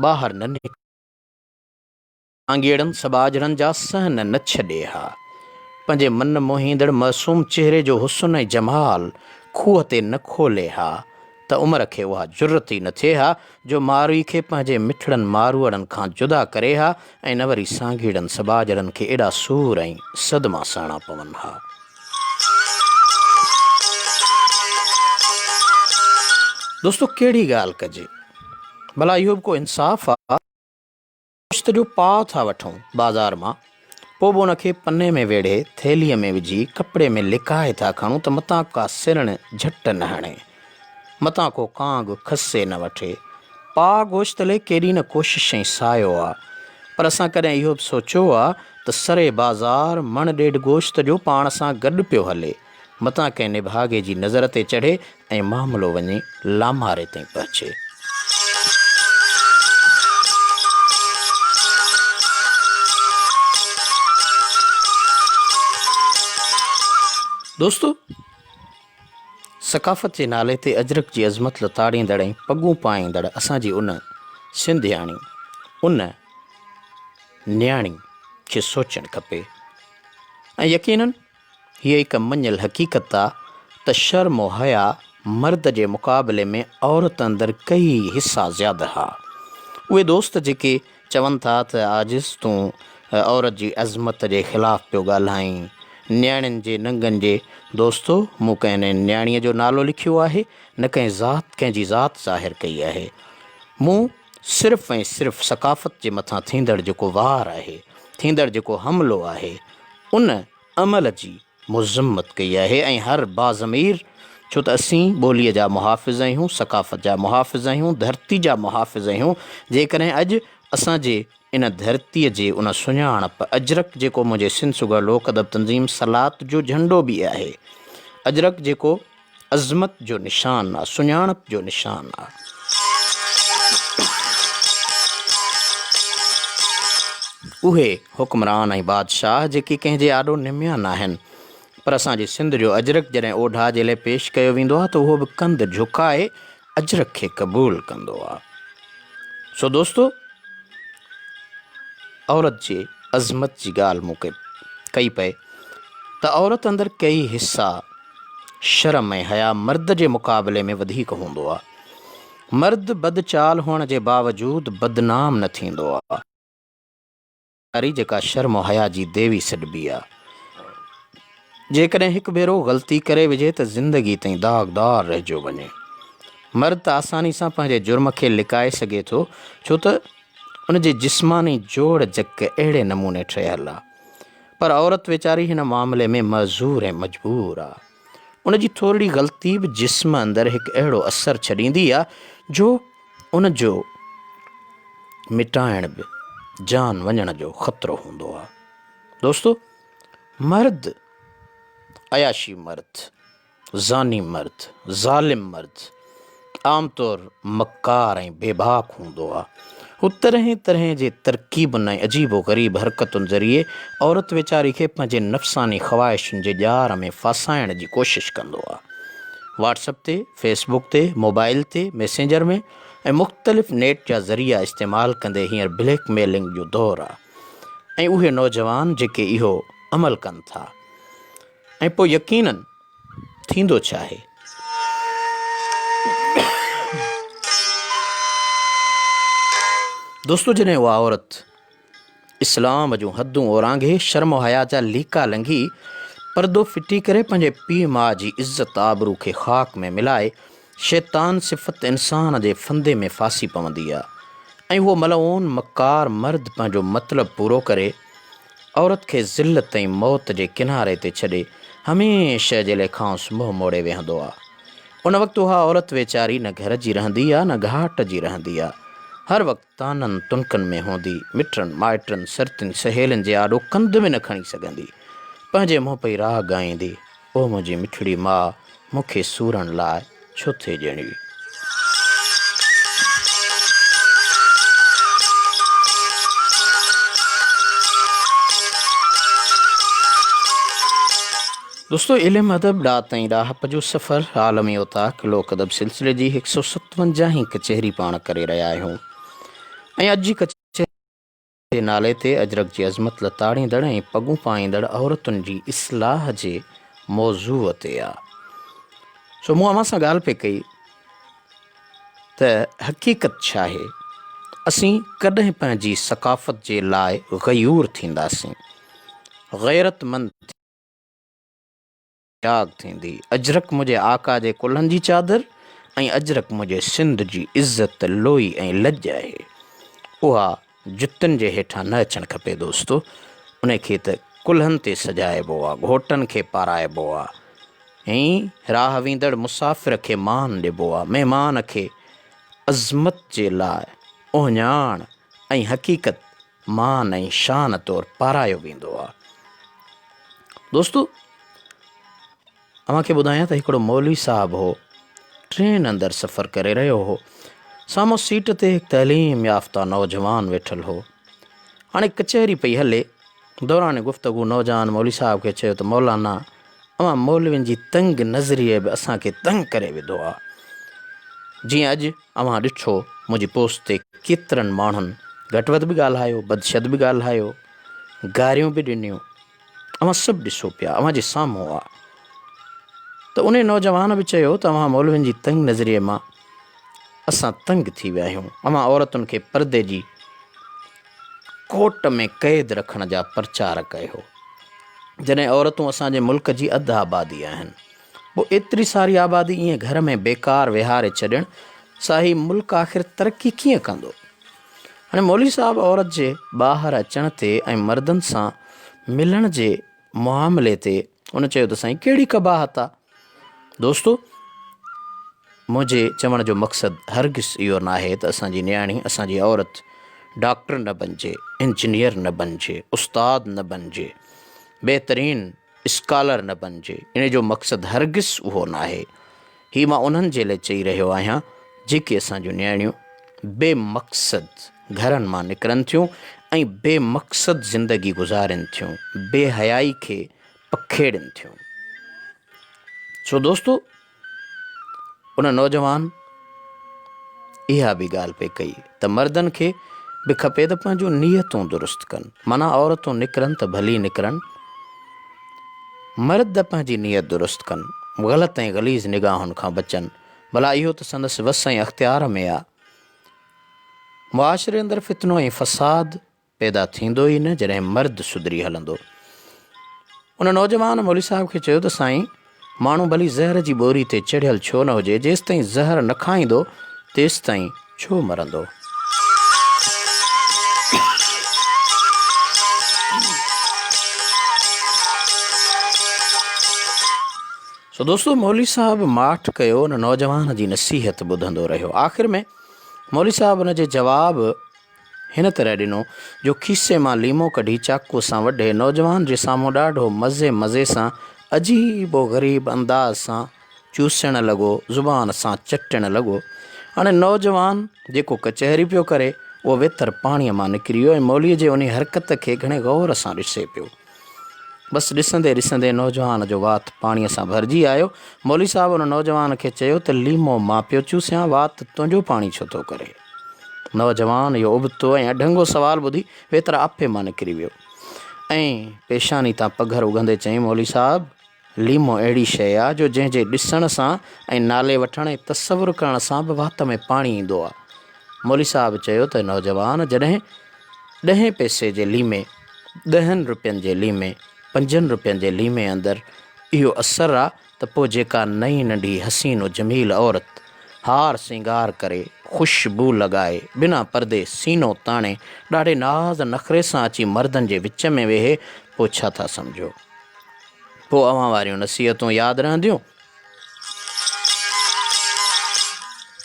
ॿाहिरि न निकिरे, आंगेड़नि सबाजरनि जा सहन न छॾे हा, पंहिंजे मन मोहींदड़ मासूम चहिरे जो हुस्न ऐं जमाल खूह ते न खोले हा, त उमिरि खे उहा ज़रूरत ई न थिए हा जो मारवी खे पंहिंजे मिठड़नि मारवड़नि खां जुदा करे हा ऐं न वरी सांगीड़नि सबाजरनि खे एॾा सूर ऐं सदमा सहणा पवनि हा। दोस्तो, कहिड़ी ॻाल्हि कजे, भला इहो बि को इंसाफ़ आहे? गोश्त जो पाव था वठूं बाज़ार मां, पोइ बि उनखे पने में वेढ़े थैलीअ में विझी कपिड़े में लिकाए था खणूं त मतां का सिरण झट न हणे, मतां को कांग खसे न वठे। पा गोश्त लाइ केॾी न कोशिश ऐं सायो आहे, पर असां कॾहिं इहो बि सोचियो आहे त सरे बाज़ार मण ॾेढ गोश्त जो पाण सां गॾु पियो हले, मतां कंहिं निभागे जी नज़र ते चढ़े ऐं मामिलो वञे लामारे ताईं पहुचे। दोस्तो, सकाफ़त जे नाले ते अजरक जी अज़मत लताड़ींदड़ ऐं पगूं पाईंदड़ असांजी उन सिंधियाणी, उन न्याणी खे सोचणु खपे। ऐं यकीनन हीअ हिकु मञल हक़ीक़त आहे त शर्म व हया मर्द जे मुक़ाबले में औरत अंदरि कई हिसा ज़्यादा हा। उहे दोस्त जेके चवनि था त आजिज़ तूं औरत जी अज़मत जे ख़िलाफ़ु पियो ॻाल्हाईं, न्याणियुनि जे नंगनि जे, दोस्तो मूं कंहिं न्याणीअ जो नालो लिखियो आहे, न कंहिंजी ज़ात ज़ाहिर कई आहे। मूं सिर्फ़ु ऐं सिर्फ़ु सकाफ़त जे मथां थींदड़ जेको वार आहे, थींदड़ जेको हमिलो आहे, उन अमल जी मुज़म्मत कई आहे। ऐं हर बाज़मीर, छो त असीं ॿोलीअ जा मुहाफ़िज़ आहियूं, सकाफ़त जा मुहाफ़िज़ आहियूं, धरती जा मुहाफ़िज़ आहियूं। जेकॾहिं अॼु असांजे इन धरतीअ जे उन सुञाणप अजरक जेको मुंहिंजे सिंध सुगर लोक अदब तंज़ीम सलात जो झंडो बि आहे, अजरक जेको अज़मत जो निशान आहे, सुञाणप जो निशान आहे। उहे हुक्मरान ऐं बादशाह जेके कंहिंजे आॾो निमिया न आहिनि, पर असांजे सिंध जो अजरक जॾहिं ओढा जे लाइ पेश कयो वेंदो आहे त उहो बि कंधु झुकाए अजरक खे क़बूल कंदो आहे। सो दोस्तो, औरत जे अज़मत जी ॻाल्हि मूंखे कई पए त औरत अंदरि कई हिसा शर्म ऐं हया मर्द जे मुक़ाबले में वधीक हूंदो आहे। मर्द बदचाल हुअण जे बावजूदु बदनाम न थींदो आहे, जेका शर्म हया जी देवी सॾिबी आहे। जेकॾहिं हिकु भेरो ग़लती करे विझे त ज़िंदगी ताईं दाग़दार रहिजो वञे। मर्द त आसानी सां पंहिंजे जुर्म खे लिकाए सघे थो, छो त उन जे जिस्मानी जोड़ जक अहिड़े नमूने ठहियलु आहे, पर औरत वीचारी हिन मामले में मज़ूर ऐं मजबूर आहे। उन जी थोरी ग़लती बि जिस्म अंदरि हिकु अहिड़ो असरु छॾींदी आहे जो उन जो मिटाइण बि जान वञण जो ख़तरो हूंदो आहे। दोस्तो, मर्द, अयाशी मर्द, ज़ानी मर्द, ज़ालिम मर्द आमतौर मकार ऐं बेबाक हूंदो आहे। हू तरह तरह जे तरकीबुनि ऐं अजीबो ग़रीब हरकतुनि ज़रिए औरत वीचारी खे पंहिंजे नफ़्सानी ख़्वाहिशुनि जे ॼार में फासाइण जी कोशिशि कंदो आहे। व्हाट्सअप ते, फेसबुक ते, मोबाइल ते, मैसेंजर में ऐं मुख़्तलिफ़ नेट जा ज़रिया इस्तेमालु कंदे हींअर ब्लैकमेलिंग जो दौरु आहे। ऐं उहे नौजवान जेके इहो अमल कनि था, ऐं पोइ यकीनन थींदो छा आहे, दोस्तो, जॾहिं उहा औरत इस्लाम जूं हदूं ओरांघे शर्म हया जा लीका लंघी पर्दो फिटी करे पंहिंजे पीउ माउ जी इज़त आबरू खे ख़ाक में मिलाए शैतान सिफ़त इंसान जे फंदे में फासी पवंदी आहे। ऐं उहो मलऊन मकार मर्द पंहिंजो मतिलबु पूरो करे औरत खे ज़िल्लत ऐं मौत जे किनारे ते छॾे हमेशह जे लाइ खांसि मुंहुं मोड़े वेहंदो आहे। उन वक़्तु उहा औरत वीचारी न घर जी रहंदी आहे, न घाट जी रहंदी आहे। हर वक़्तु ताननि तुनकनि में हूंदी, मिटनि माइटनि सरतियुनि सहेलियुनि जे आॾो कंध में न खणी सघंदी, पंहिंजे मुंहुं पई राह ॻाईंदी, ओ मुंहिंजी मिठड़ी माउ, मूंखे सूरण लाइ छो थिए ॼणी। दोस्तो, इल्म अदब ॾात ऐं राहत जो सफ़र आलमी उताक लोक अदब सिलसिले जी 157 कचहरी पाण करे रहिया आहियूं। ऐं अॼु जी कचहरी जे नाले ते अजरक जी अज़मत लताड़ींदड़ ऐं पगूं पाईंदड़ औरतुनि जी इस्लाह जे मौज़ूअ ते आहे। सो मूं अव्हां सां ॻाल्हि पे कई त हक़ीक़त छा आहे। असीं कॾहिं पंहिंजी सक़ाफ़त जे लाइ ग़यूर थींदासीं, ग़ैरतमंद त्याग थींदी। अजरक मुंहिंजे आका जे कुल्हनि जी चादर ऐं अजरक मुंहिंजे सिंध जी इज़त, लोई ऐं लॼ आहे। उहा जुतनि जे हेठां न अचणु खपे दोस्तो। उन खे त कुल्हनि ते सजाइबो आहे, घोटनि खे पाराइबो आहे, ऐं राह वेंदड़ मुसाफ़िर खे मान ॾिबो आहे। महिमान खे अज़मत जे लाइ ओहञाण ऐं हक़ीक़त मान ऐं शान तौरु पारायो वेंदो आहे। दोस्तो, अव्हांखे ॿुधायां त हिकिड़ो मौलवी साहिबु हो, ट्रेन अंदरि सफ़र करे रहियो हो। साम्हूं सीट ते हिकु तइलीम याफ़्ता नौजवान वेठल हो। हाणे कचहरी पई हले, दौरान गुफ़्तगू नौजवान मौलवी साहिब खे चयो त मौलाना, अव्हां मौलवियुनि जी तंग नज़रीअ बि असांखे तंग करे विधो आहे। जीअं अॼु अव्हां ॾिठो, मुंहिंजी पोस्ट ते केतिरनि माण्हुनि घटि वधि बि ॻाल्हायो, बदशद बि ॻाल्हायो, गारियूं बि ॾिनियूं। अव्हां सभु ॾिसो पिया, अव्हां जे साम्हूं आहे। त उन नौजवान बि चयो त अव्हां मौलवियुनि जी तंग नज़रीअ मां असां तंग थी विया आहियूं। अव्हां औरतुनि खे पर्दे जी कोट में क़ैद रखण जा प्रचार कयो। जॾहिं औरतूं असांजे मुल्क जी अधु आबादी आहिनि, पोइ एतिरी सारी आबादी ईअं घर में बेकार विहारे छॾणु, साही मुल्क आख़िर तरक़ी कीअं कंदो। हाणे मौलवी साहिबु औरत जे ॿाहिरि अचण ते ऐं मर्दनि सां मिलण जे मुआमले ते उन चयो त साईं कहिड़ी कबाहत आहे। दोस्तो, मुंहिंजे चवण जो मक़सदु हरगिज़ इहो न आहे त असांजी नियाणी, असांजी औरत डॉक्टर न बणिजे, इंजीनियर न बणिजे, उस्ताद न बणिजे, बहितरीन स्कॉलर न बणिजे। इन जो मक़सदु हरगिज़ उहो न आहे। ही मां उन्हनि जे लाइ चई रहियो आहियां जेके असां जूं नियाणियूं बेमक़सद घरनि मां निकिरनि थियूं ऐं बेमक़सद ज़िंदगी गुज़ारनि थियूं, बेहयाई खे पखेड़नि थियूं। सो दोस्तो, उन नौजवान इहा बि ॻाल्हि पे कई त मर्दनि खे बि खपे त पंहिंजूं नियतूं दुरुस्त कनि। माना औरतूं निकिरनि त भली निकिरनि, मर्द पंहिंजी नियत दुरुस्त कनि, ग़लति ऐं ग़लीज़ निगाहुनि खां बचनि। भला इहो त संदसि वस ऐं अख़्तियार में आहे। मुआशिरे अंदरि फितनो ऐं फ़साद पैदा थींदो ई न जॾहिं मर्द सुधरी हलंदो। उन नौजवान मौली साहिब खे चयो त साईं, माण्हू भली ज़हर जी ॿोरी ते चढ़ियल छो न हुजे, जेसि ताईं ज़हर न खाईंदो तेसि ताईं छो मरंदो। सो दोस्तो, मौली साहब माठ कयो उन नौजवान जी नसीहत ॿुधंदो रहियो। आख़िर में मौली साहब उन जे जवाबु हिन तरह ॾिनो जो खीसे मां लीमो कढी चाकूअ सां वढे नौजवान जे साम्हूं ॾाढो मज़े सां अजीबो ग़रीब अंदाज़ सां चूसण लॻो, ज़ुबान सां चटण लॻो। हाणे नौजवान जेको कचहरी पियो करे उहो वेतर पाणीअ मां निकिरी वियो ऐं मौलीअ जे उन हरकत खे घणे गौर सां ॾिसे पियो। बसि ॾिसंदे ॾिसंदे नौजवान जो वात पाणीअ सां भरिजी आयो। मौली साहब उन नौजवान खे चयो त लीमो मां पियो चूसियां, वात तुंहिंजो पाणी छो थो करे। नौजवान इहो उबतो ऐं अढंगो सवाल ॿुधी वेतर आपे मां निकिरी वियो ऐं पेशानी तां पघर उघंदे चई, मौली साहब, लीमो अहिड़ी शइ आहे जो जंहिंजे ॾिसण सां ऐं नाले वठण ऐं तसवुरु करण सां बि वात में पाणी ईंदो आहे। मौली साहब चयो त नौजवान, जॾहिं 10 पैसे जे लीमे, 10 रुपयनि जे लीमे, 5 रुपयनि जे लीमे अंदरि इहो असरु आहे त पोइ जेका नई नंढी हसीनो जमील औरत हार सिंगार करे, ख़ुशबू लॻाए, बिना परदे सीनो ताणे, ॾाढे नाज़ नख़रे सां अची मर्दनि जे विच में वेहे, पोइ छा था सम्झो? पोइ अवां वारियूं नसीहतूं यादि रहंदियूं?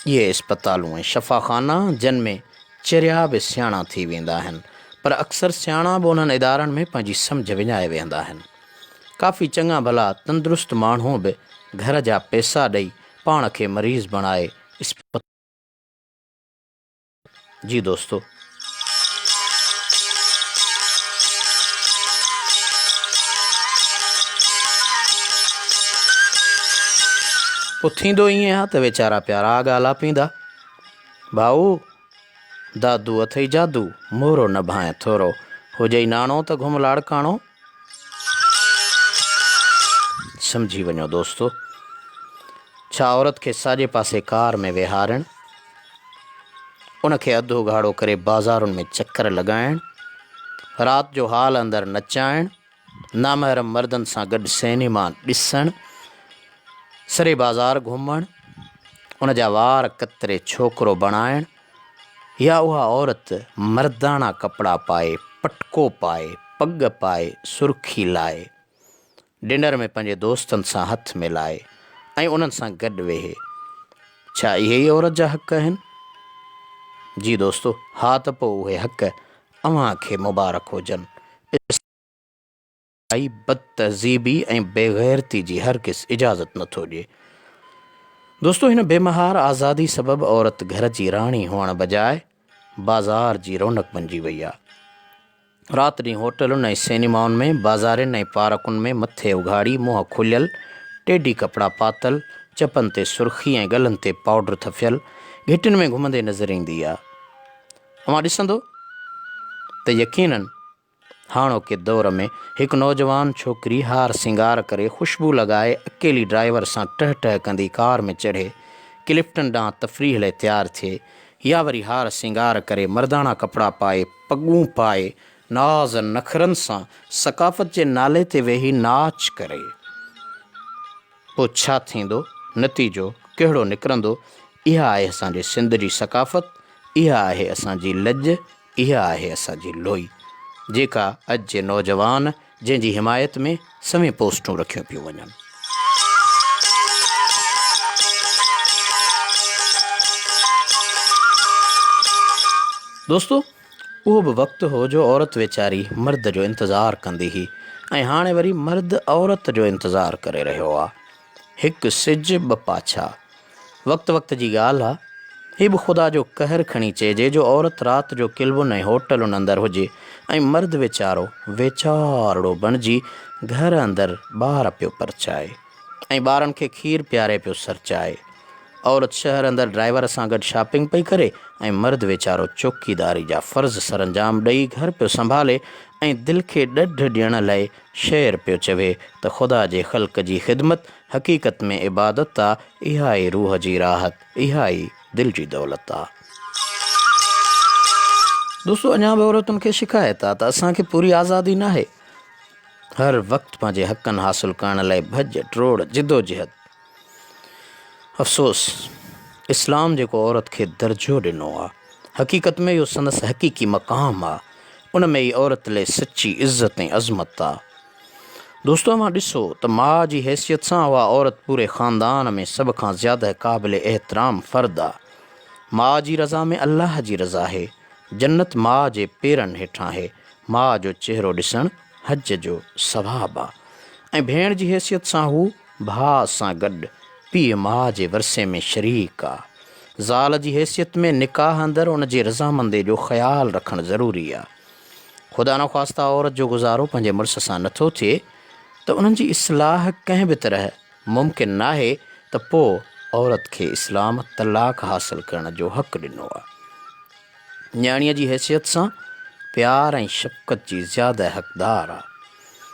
इहे इस्पतालूं ऐं शफ़ाख़ाना जिन में चरिया बि सियाणा थी वेंदा आहिनि, पर अक्सर सियाणा बि उन्हनि इदारनि में पंहिंजी सम्झ विञाए वेंदा आहिनि। काफ़ी चङा भला तंदुरुस्त माण्हू बि घर जा पैसा ॾेई पाण खे मरीज़ बणाए जी दोस्तो, पोइ थींदो ईअं आहे त वीचारा प्यारा ॻाल्हा पींदा। भाऊ दादू अथई जादू, मोरो न भाए थोरो, हुजई नाणो त घुम लाड़काणो। सम्झी वञो दोस्तो, छा औरत खे साॼे पासे कार में वेहारणु, उनखे अधो घाड़ो करे बाज़ारुनि में चकर लॻाइणु, राति जो हाल अंदरि नचाइणु, नामहरम मर्दनि सां गॾु सिनेमा ॾिसणु, सरे बाज़ार घुमणु, उन जा वार कतरे छोकिरो बणाइणु, या उहा औरत मर्दाना कपिड़ा पाए, पटको पाए, पग पाए, सुर्खी लाए, डिनर में पंहिंजे दोस्तनि सां हथ मिलाए ऐं उन्हनि सां गॾु वेहे, छा इहे ई औरत जा हक़ आहिनि? जी दोस्तो, हा त पोइ उहे हक़ अव्हां खे मुबारक हुजनि। बदतहज़ीबी ऐं बेग़ैरती जी हरगिज़ इजाज़त नथो ॾिए। दोस्तो, हिन बेमहार आज़ादी सबबि औरत घर जी राणी हुअण बजाए बाज़ार जी रौनक बणिजी वई आहे। राति ॾींहुं होटलुनि ऐं सिनेमाउनि में, बाज़ारनि ऐं पार्कुनि में मथे उघाड़ी, मुंहं खुलियल, टेडी कपिड़ा पातल, चपनि ते सुर्खी ऐं गलनि ते पाउडर थफियल, घिटियुनि में घुमंदे नज़र ईंदी आहे। अवां ॾिसंदो त यकीननि हाणोके दौर में हिकु नौजवान छोकिरी हार सिंगार करे, ख़ुशबू लॻाए, अकेली ड्राइवर सां टह टह कंदी कार में चढ़े, क्लिफ्टन ॾांहुं तफ़रीह लाइ तयारु थिए, या वरी हार सिंगार करे, मर्दाना कपिड़ा पाए, पगूं पाए, नाज़ नखरनि सां सकाफ़त जे नाले ते वेही नाच करे, पोइ छा थींदो? नतीजो कहिड़ो निकिरंदो? इहा आहे असांजे सिंध जी सकाफ़त, इहा आहे असांजी लॼ, इहा आहे असांजी लोई, जेका अॼु जे नौजवान जंहिंजी हिमायत में सवें पोस्टूं रखियूं पियूं वञनि। दोस्तो, उहो बि वक़्तु हो जो औरत वेचारी मर्द जो इंतज़ारु कंदी हुई ऐं हाणे वरी मर्द औरत जो इंतज़ारु करे रहियो आहे। हिकु सिज ॿ पाछा, वक़्त वक़्त जी ॻाल्हि आहे, ही बि ख़ुदा जो कहर खणी चइजे जो औरत राति जो किलबुनि ऐं होटलुनि अंदरि हुजे ऐं मर्द वीचारो वेचारड़ो बणिजी घर अंदरि ॿार पियो परचाए ऐं ॿारनि खे खीरु पीआरे पियो सरचाए। औरत शहर अंदरि ड्राइवर सां गॾु शॉपिंग पई करे ऐं मर्द वीचारो चौकीदारी जा फ़र्ज़ सरअंजाम ॾेई घर पियो संभाले ऐं दिलि खे ॾढ ॾियण लाइ शेर पियो चवे त ख़ुदा जे ख़ल्क़ जी ख़िदमत हक़ीक़त में इबादत आहे। इहा ई रूह जी राहत, इहा ई दिलि जी दौलत आहे। दोस्तो, अञा बि औरतुनि खे शिकायत आहे त असांखे पूरी आज़ादी न आहे। हर वक़्तु पंहिंजे हक़नि हासिलु करण लाइ भॼ टोड़ जिदोजहद। अफ़सोस, इस्लाम जेको औरत खे दर्जो ॾिनो आहे, हक़ीक़त में इहो संदसि हक़ीक़ी मक़ाम आहे। उन में ई औरत लाइ सची इज़त ऐं अज़मत आहे। दोस्तो, मां ॾिसो त माउ जी हैसियत सां उहा औरत पूरे ख़ानदान में सभ खां ज़्यादा क़ाबिल एहतराम फ़र्द आहे। माउ जी रज़ा में अल्लाह जी रज़ा आहे। जन्नत माउ जे पेरनि हेठां आहे। माउ जो चहिरो ॾिसणु हज जो सवाबु आहे। ऐं भेण जी हैसियत सां हू भाउ सां गॾु पीउ माउ जे वरसे में शरीक आहे। ज़ाल जी हैसियत में निकाह अंदरि उन जे रज़ामंदी जो ख़्यालु रखणु ज़रूरी आहे। ख़ुदा न ख़्वास्ता औरत जो गुज़ारो पंहिंजे मुड़ुस सां नथो थिए त उन्हनि जी इस्लाह कंहिं बि तरह मुमकिन न आहे त पोइ औरत खे इस्लाम तलाक हासिलु करण जो हक़ु ॾिनो आहे। न्याणीअ जी हैसियत सां प्यार ऐं शफ़क़त जी ज़्यादा हक़दार आहे।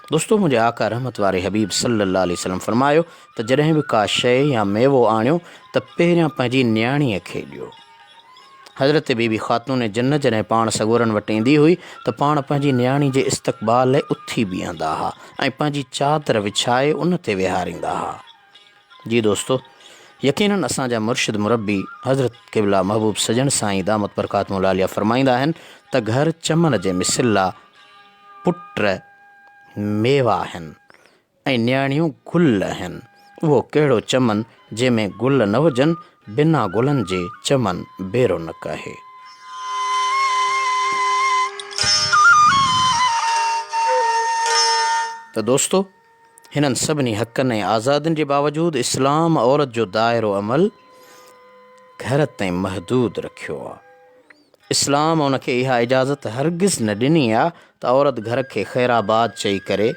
दोस्तो, मुंहिंजे आका रहमत वारे हबीब सल्लल्लाहु अलैहि वसल्लम फरमायो त जॾहिं बि का शइ या मेवो आणियो त पहिरियां पंहिंजी न्याणीअ खे ॾियो। हज़रत बीबी ख़ातून जन्नत जॾहिं पाण सॻोरनि वटि ईंदी हुई त पाण पंहिंजी न्याणी जे इस्तक़बाल लाइ उथी बीहंदा हुआ ऐं पंहिंजी चादर विछाए उन ते विहारींदा हुआ। जी दोस्तो, यकीनन असांजा मुर्शिद मुरबी हज़रत क़िबला महबूब सजन साईं दामत बरकातुहू आलिया फरमाईंदा आहिनि त घर चमन जे मिसिल आहे, पुट मेवा आहिनि ऐं न्याणियूं गुल आहिनि। उहो कहिड़ो चमन जंहिंमें गुल न हुजनि, बिना गुलनि जे चमन बेरोनक आहे। त दोस्तो, हिननि सभिनी हक़नि ऐं आज़ादियुनि जे बावजूदि इस्लाम औरत जो दाइरो अमल घर ताईं महदूद रखियो आहे। इस्लाम उनखे इहा इजाज़त हरगिज़ न ॾिनी आहे त औरत घर खे ख़ैराबाद चई करे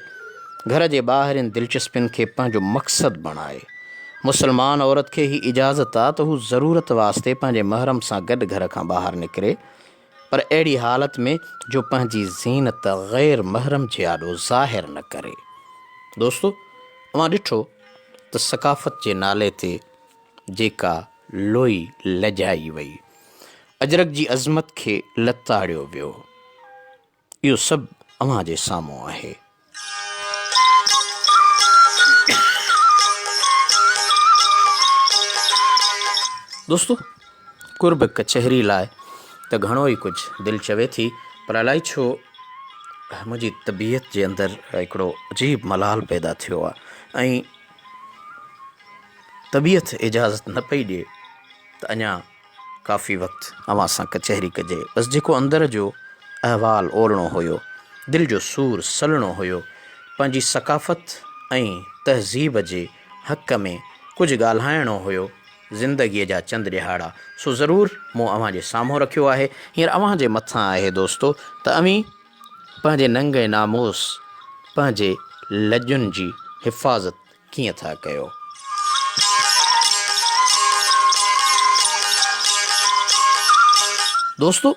घर जे ॿाहिरिन दिलचस्पियुनि खे पंहिंजो मक़सदु बणाए। मुसलमान औरत खे ही इजाज़त आहे त हू ज़रूरत वास्ते पंहिंजे महरम सां गॾु घर खां ॿाहिरि निकिरे, पर अहिड़ी हालत में जो पंहिंजी ज़ीनत ग़ैर महरम जे आॾो ज़ाहिर न करे। दोस्तो, मां ॾिठो त सक़ाफ़त जे नाले ते जेका लोई लॼाई वई, अजरक जी अज़मत खे लताड़ियो वियो, इहो सभु अव्हां जे साम्हूं आहे। दोस्तो, कुर्ब कचहरी लाइ त घणो ई कुझु दिलि चवे थी, पर अलाए छो मुंहिंजी तबियत जे अंदरि हिकिड़ो अजीब मलाल पैदा थियो आहे ऐं तबियत इजाज़त न पई ॾिए त अञा काफ़ी वक़्तु अव्हां सां कचहरी कजे। बसि जेको अंदर जो अहवाल ओलणो हुयो, दिलि जो सूर सलणो हुयो, पंहिंजी सक़ाफ़त ऐं तहज़ीब जे हक़ में कुझु ॻाल्हाइणो हुयो, ज़िंदगीअ जा चंद ॾिहाड़ा, सो ज़रूरु मूं अव्हां जे साम्हूं रखियो आहे। हींअर अव्हां जे मथां आहे दोस्तो त अमीं पंहिंजे नंगे नामूस, पंहिंजे लजुनि जी हिफ़ाज़त कीअं था कयो। दोस्तो,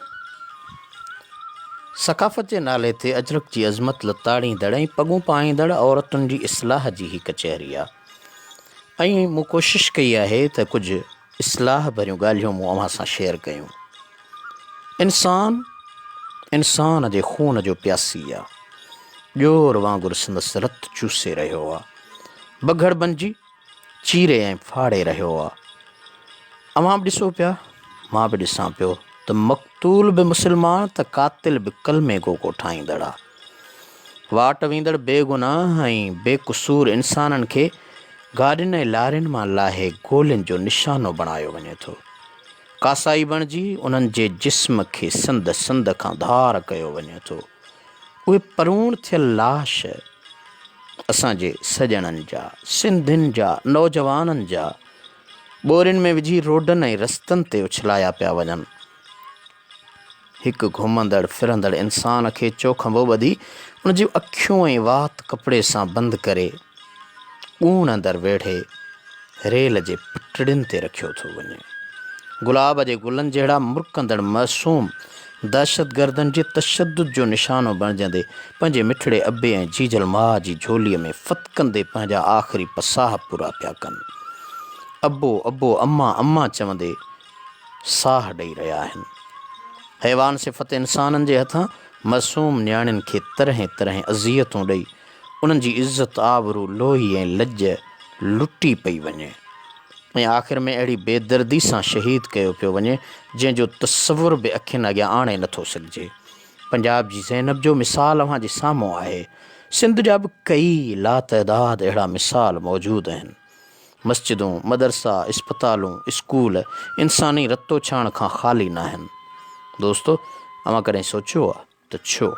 सक़ाफ़त जे नाले ते अजरक जी अज़मत लताड़ींदड़ ऐं पॻूं पाईंदड़ औरतुनि जी इस्लाह जी ही कचहरी आहे ऐं मूं कोशिशि कई आहे त कुझु इस्लाह भरियूं ॻाल्हियूं मूं अव्हां सां शेयर कयूं। इंसान जे खून जो प्यासी आहे, ॼोर वांगुरु संदसि रतु चूसे रहियो आहे, बघड़ बणिजी चीरे ऐं फाड़े रहियो आहे। अव्हां बि ॾिसो पिया, मां बि ॾिसां पियो त मक़तूल बि मुस्लमान त क़ातिल बि कलमे गो ठाहींदड़ आहे। वाट वेंदड़ बेगुनाह ऐं बेक़सूर इंसाननि खे गाॾियुनि ऐं लारियुनि मां लाहे गोलियुनि जो निशानो बणायो वञे थो। कासाई बणिजी उन्हनि जे जिस्म खे संद संद खां धार कयो वञे थो। उहे परूण थियल लाश असांजे सॼणनि जा, सिंधियुनि जा, नौजवाननि जा ॿोरियुनि में विझी रोडनि ऐं रस्तनि ते उछलाया पिया वञनि। हिकु घुमंदड़ फिरंदड़ इंसान खे चोखंबो ॿधी उन जूं अखियूं ऐं वात कपिड़े सां बंदि करे ॻूण अंदरि वेढ़े रेल जे पटड़ियुनि ते रखियो थो वञे। गुलाब जे गुलनि जहिड़ा मुरकंदड़ मासूम दहशतगर्दनि जे तशदुद जो निशानो बणिजंदे पंहिंजे मिठड़े अबे ऐं जीजल माउ जी झोलीअ में फतकंदे पंहिंजा आख़िरी पसाह पूरा पिया कनि। अबो अबो अम्मा अम्मा चवंदे साह ॾेई रहिया आहिनि। हैवान सिफ़त इंसाननि जे हथां मासूम नियाणियुनि खे तरह तरह अज़ियतूं ॾेई उन्हनि जी इज़त आबरू लोही ऐं लज लुटी पई वञे ऐं आख़िर में अहिड़ी बेदर्दी सां शहीद कयो पियो वञे जंहिंजो तसवुर बि अखियुनि अॻियां आणे नथो सघिजे। पंजाब जी ज़ैनब जो मिसाल अव्हां जे साम्हूं आहे। सिंध जा बि कई लातइदाद अहिड़ा मिसाल मौजूदु आहिनि। मस्जिदूं, मदरसा, इस्पतालूं, स्कूल इंसानी रतो छाण खां ख़ाली न आहिनि। दोस्तो, अव्हां कॾहिं सोचियो आहे त छो?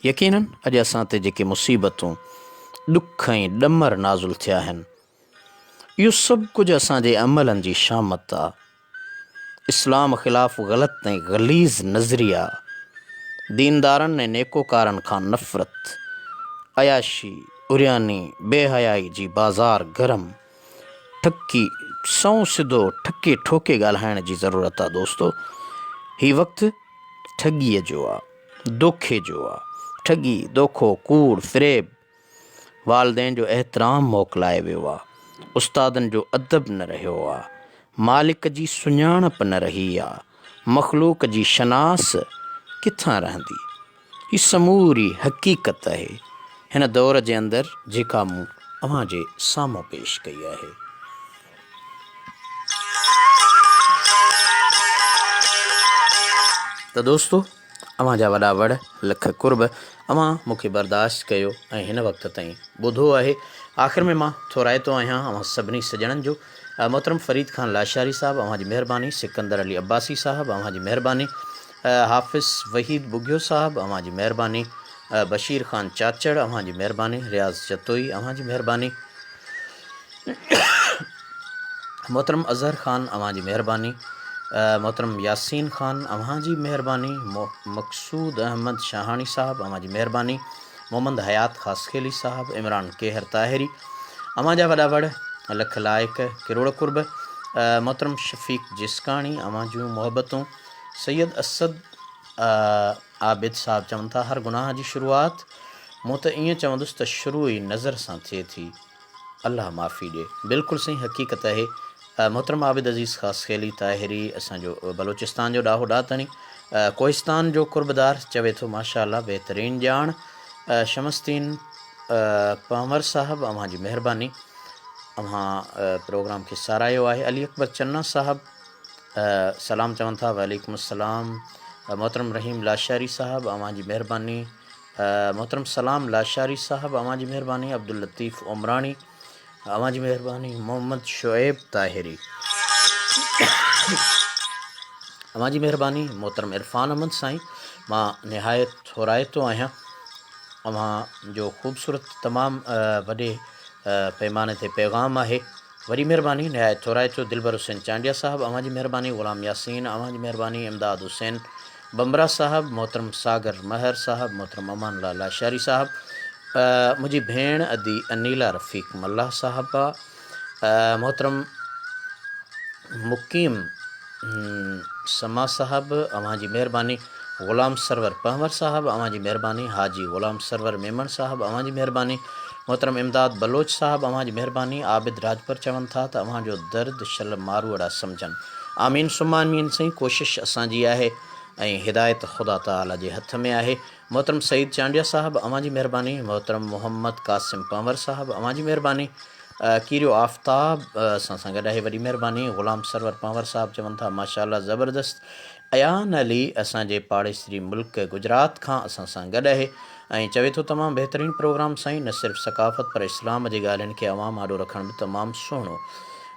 यकीनन अॼु असां ते जेके मुसीबतूं, ॾुख ऐं ॾमर नाज़ुल थिया आहिनि, इहो सभु कुझु असांजे अमलनि जी शामत आहे। इस्लाम ख़िलाफ़ ग़लति ऐं ग़लीज़ नज़रिया, दीनदारनि ऐं नेकोकारनि खां नफ़रत, अयाशी, उरियानी, बेहयाई जी बाज़ार गरम, ठकी सऊं सिधो ठके ठोके ॻाल्हाइण जी ज़रूरत आहे। दोस्तो, हीउ वक़्तु ठगीअ जो आहे, दोखे जो आहे। ठगी, दोखो, कूड़, फ़िरेब, वालदेन जो एहतराम मोकिलाए वियो आहे, उस्तादनि जो अदब न रहियो आहे, मालिक जी सुञाणप न रही आहे, मख़लूक जी शनास किथां रहंदी? ही समूरी हक़ीक़त आहे हिन दौर जे अंदरि जेका मूं अव्हां जे साम्हूं पेश कई आहे। त दोस्तो, अव्हां जा वॾा वड़ लख कुर्ब, अव्हां मूंखे बर्दाश्त कयो ऐं हिन वक़्त ताईं ॿुधो आहे। आख़िर में मां थोराइतो आहियां अव्हां सभिनी सॼणनि जो। मोहतरम फ़रीद ख़ान लाशारी साहब, अव्हां जी महिरबानी। सिकंदर अली अब्बासी साहब, अव्हां जी महिरबानी। हाफ़िज़ वहीद बुगियो साहब, अव्हां जी महिरबानी। बशीर ख़ान चाचड़, अव्हां जी महिरबानी। रियाज़ जतोई, अव्हां जी महिरबानी। मोहतरम अज़हर ख़ान, अव्हां जी महिरबानी। मोहतरम यासीन ख़ान, अव्हां जी महिरबानी। मक़सूद अहमद शाहानी साहब, अव्हां जी महिरबानी। मोहम्मद हयात ख़ासखेली साहब, इमरान केहर ताहिरी, अव्हां जा वॾा वड़ लख लाइक किरोड़ कुर्ब। मोहतरम शफ़ीक़ जिसकाणी, अव्हां जूं मोहबतूं। सैयद असद आबिद साहब चवनि था, हर गुनाह जी शुरूआत मूं त ईअं चवंदुसि त शुरू ई नज़र सां थिए थी, अल्लाह माफ़ी ॾिए। बिल्कुलु सही हक़ीक़त आहे। मोहतरम आबिद अज़ीज़ ख़ासखेली ताहिरी, असांजो बलोचिस्तान जो ॾाहो ॾातनी, कोहिस्तान जो कुर्बदार, चवे थो माशा अल्लाह बहितरीनु ॼाण। शमस्तीन पंवर साहब, अव्हां जी महिरबानी। अव्हां प्रोग्राम खे सारायो आहे। अली अकबर चन्ना साहब सलाम चवनि था, वालेकुम अस्सलाम। मोहतरम रहीम लाशारी साहब, अव्हां जी महिरबानी। मोहतरम सलाम लाशारी साहब, अव्हां जी महिरबानी। अब्दुल लतीफ़ उमराणी, अव्हां जी महिरबानी। मोहम्मद शुएब ताहिरी, अव्हां जी महिरबानी। मोहतरम इरफ़ान अहमद साईं, मां निहायत थोराइतो आहियां। अव्हां जो ख़ूबसूरत तमामु वॾे पैमाने ते पैगाम आहे, वरी महिरबानी। निहायत थोराइतो। दिलबर हुसैन चांडिया साहब, अव्हां जी महिरबानी। ग़ुलाम यासीन, अव्हां जी महिरबानी। इमदाद हुसैन बमरा साहब, मोहतरम सागर महर साहब, मोहतरम अमान लाल लाशारी साहब, मुंहिंजी भेण अदी अनीला रफ़ीक मल्लाह साहबा, मोहतरम मुकीम समा साहब, अव्हां जी महिरबानी। ग़ुलाम सरवर पंवर साहब, अव्हां जी महिरबानी। हाजी ग़ुलाम सरवर मेमन साहब, अव्हां जी महिरबानी। मोहतरम इमदाद बलोच साहब, अव्हां जी महिरबानी। आबिद राजपर चवनि था त अव्हां जो दर्द शल मारूअड़ा सम्झनि। आमीन सुम्मा आमीन साईं। कोशिशि असांजी आहे ऐं हिदायत ख़ुदा ताला जे हथ में आहे। मोहतरम सईद चांडिया साहब, अव्हां जी महिरबानी। मोहतरम मोहम्मद कासिम पंवर साहब, अव्हां जी महिरबानी। कीरियो आफ्ताब असां सां गॾु आहे, वॾी महिरबानी। ग़ुलाम सरवर पंवर साहब चवनि था माशा अल्लाह ज़बरदस्त। अयान अली असांजे पाड़ेसरी मुल्क गुजरात खां असां सां गॾु आहे ऐं चवे थो तमामु बहितरीनु प्रोग्राम साईं। न सिर्फ़ु सकाफ़त पर इस्लाम जे ॻाल्हियुनि खे अवाम आॾो रखण बि तमामु सुहिणो।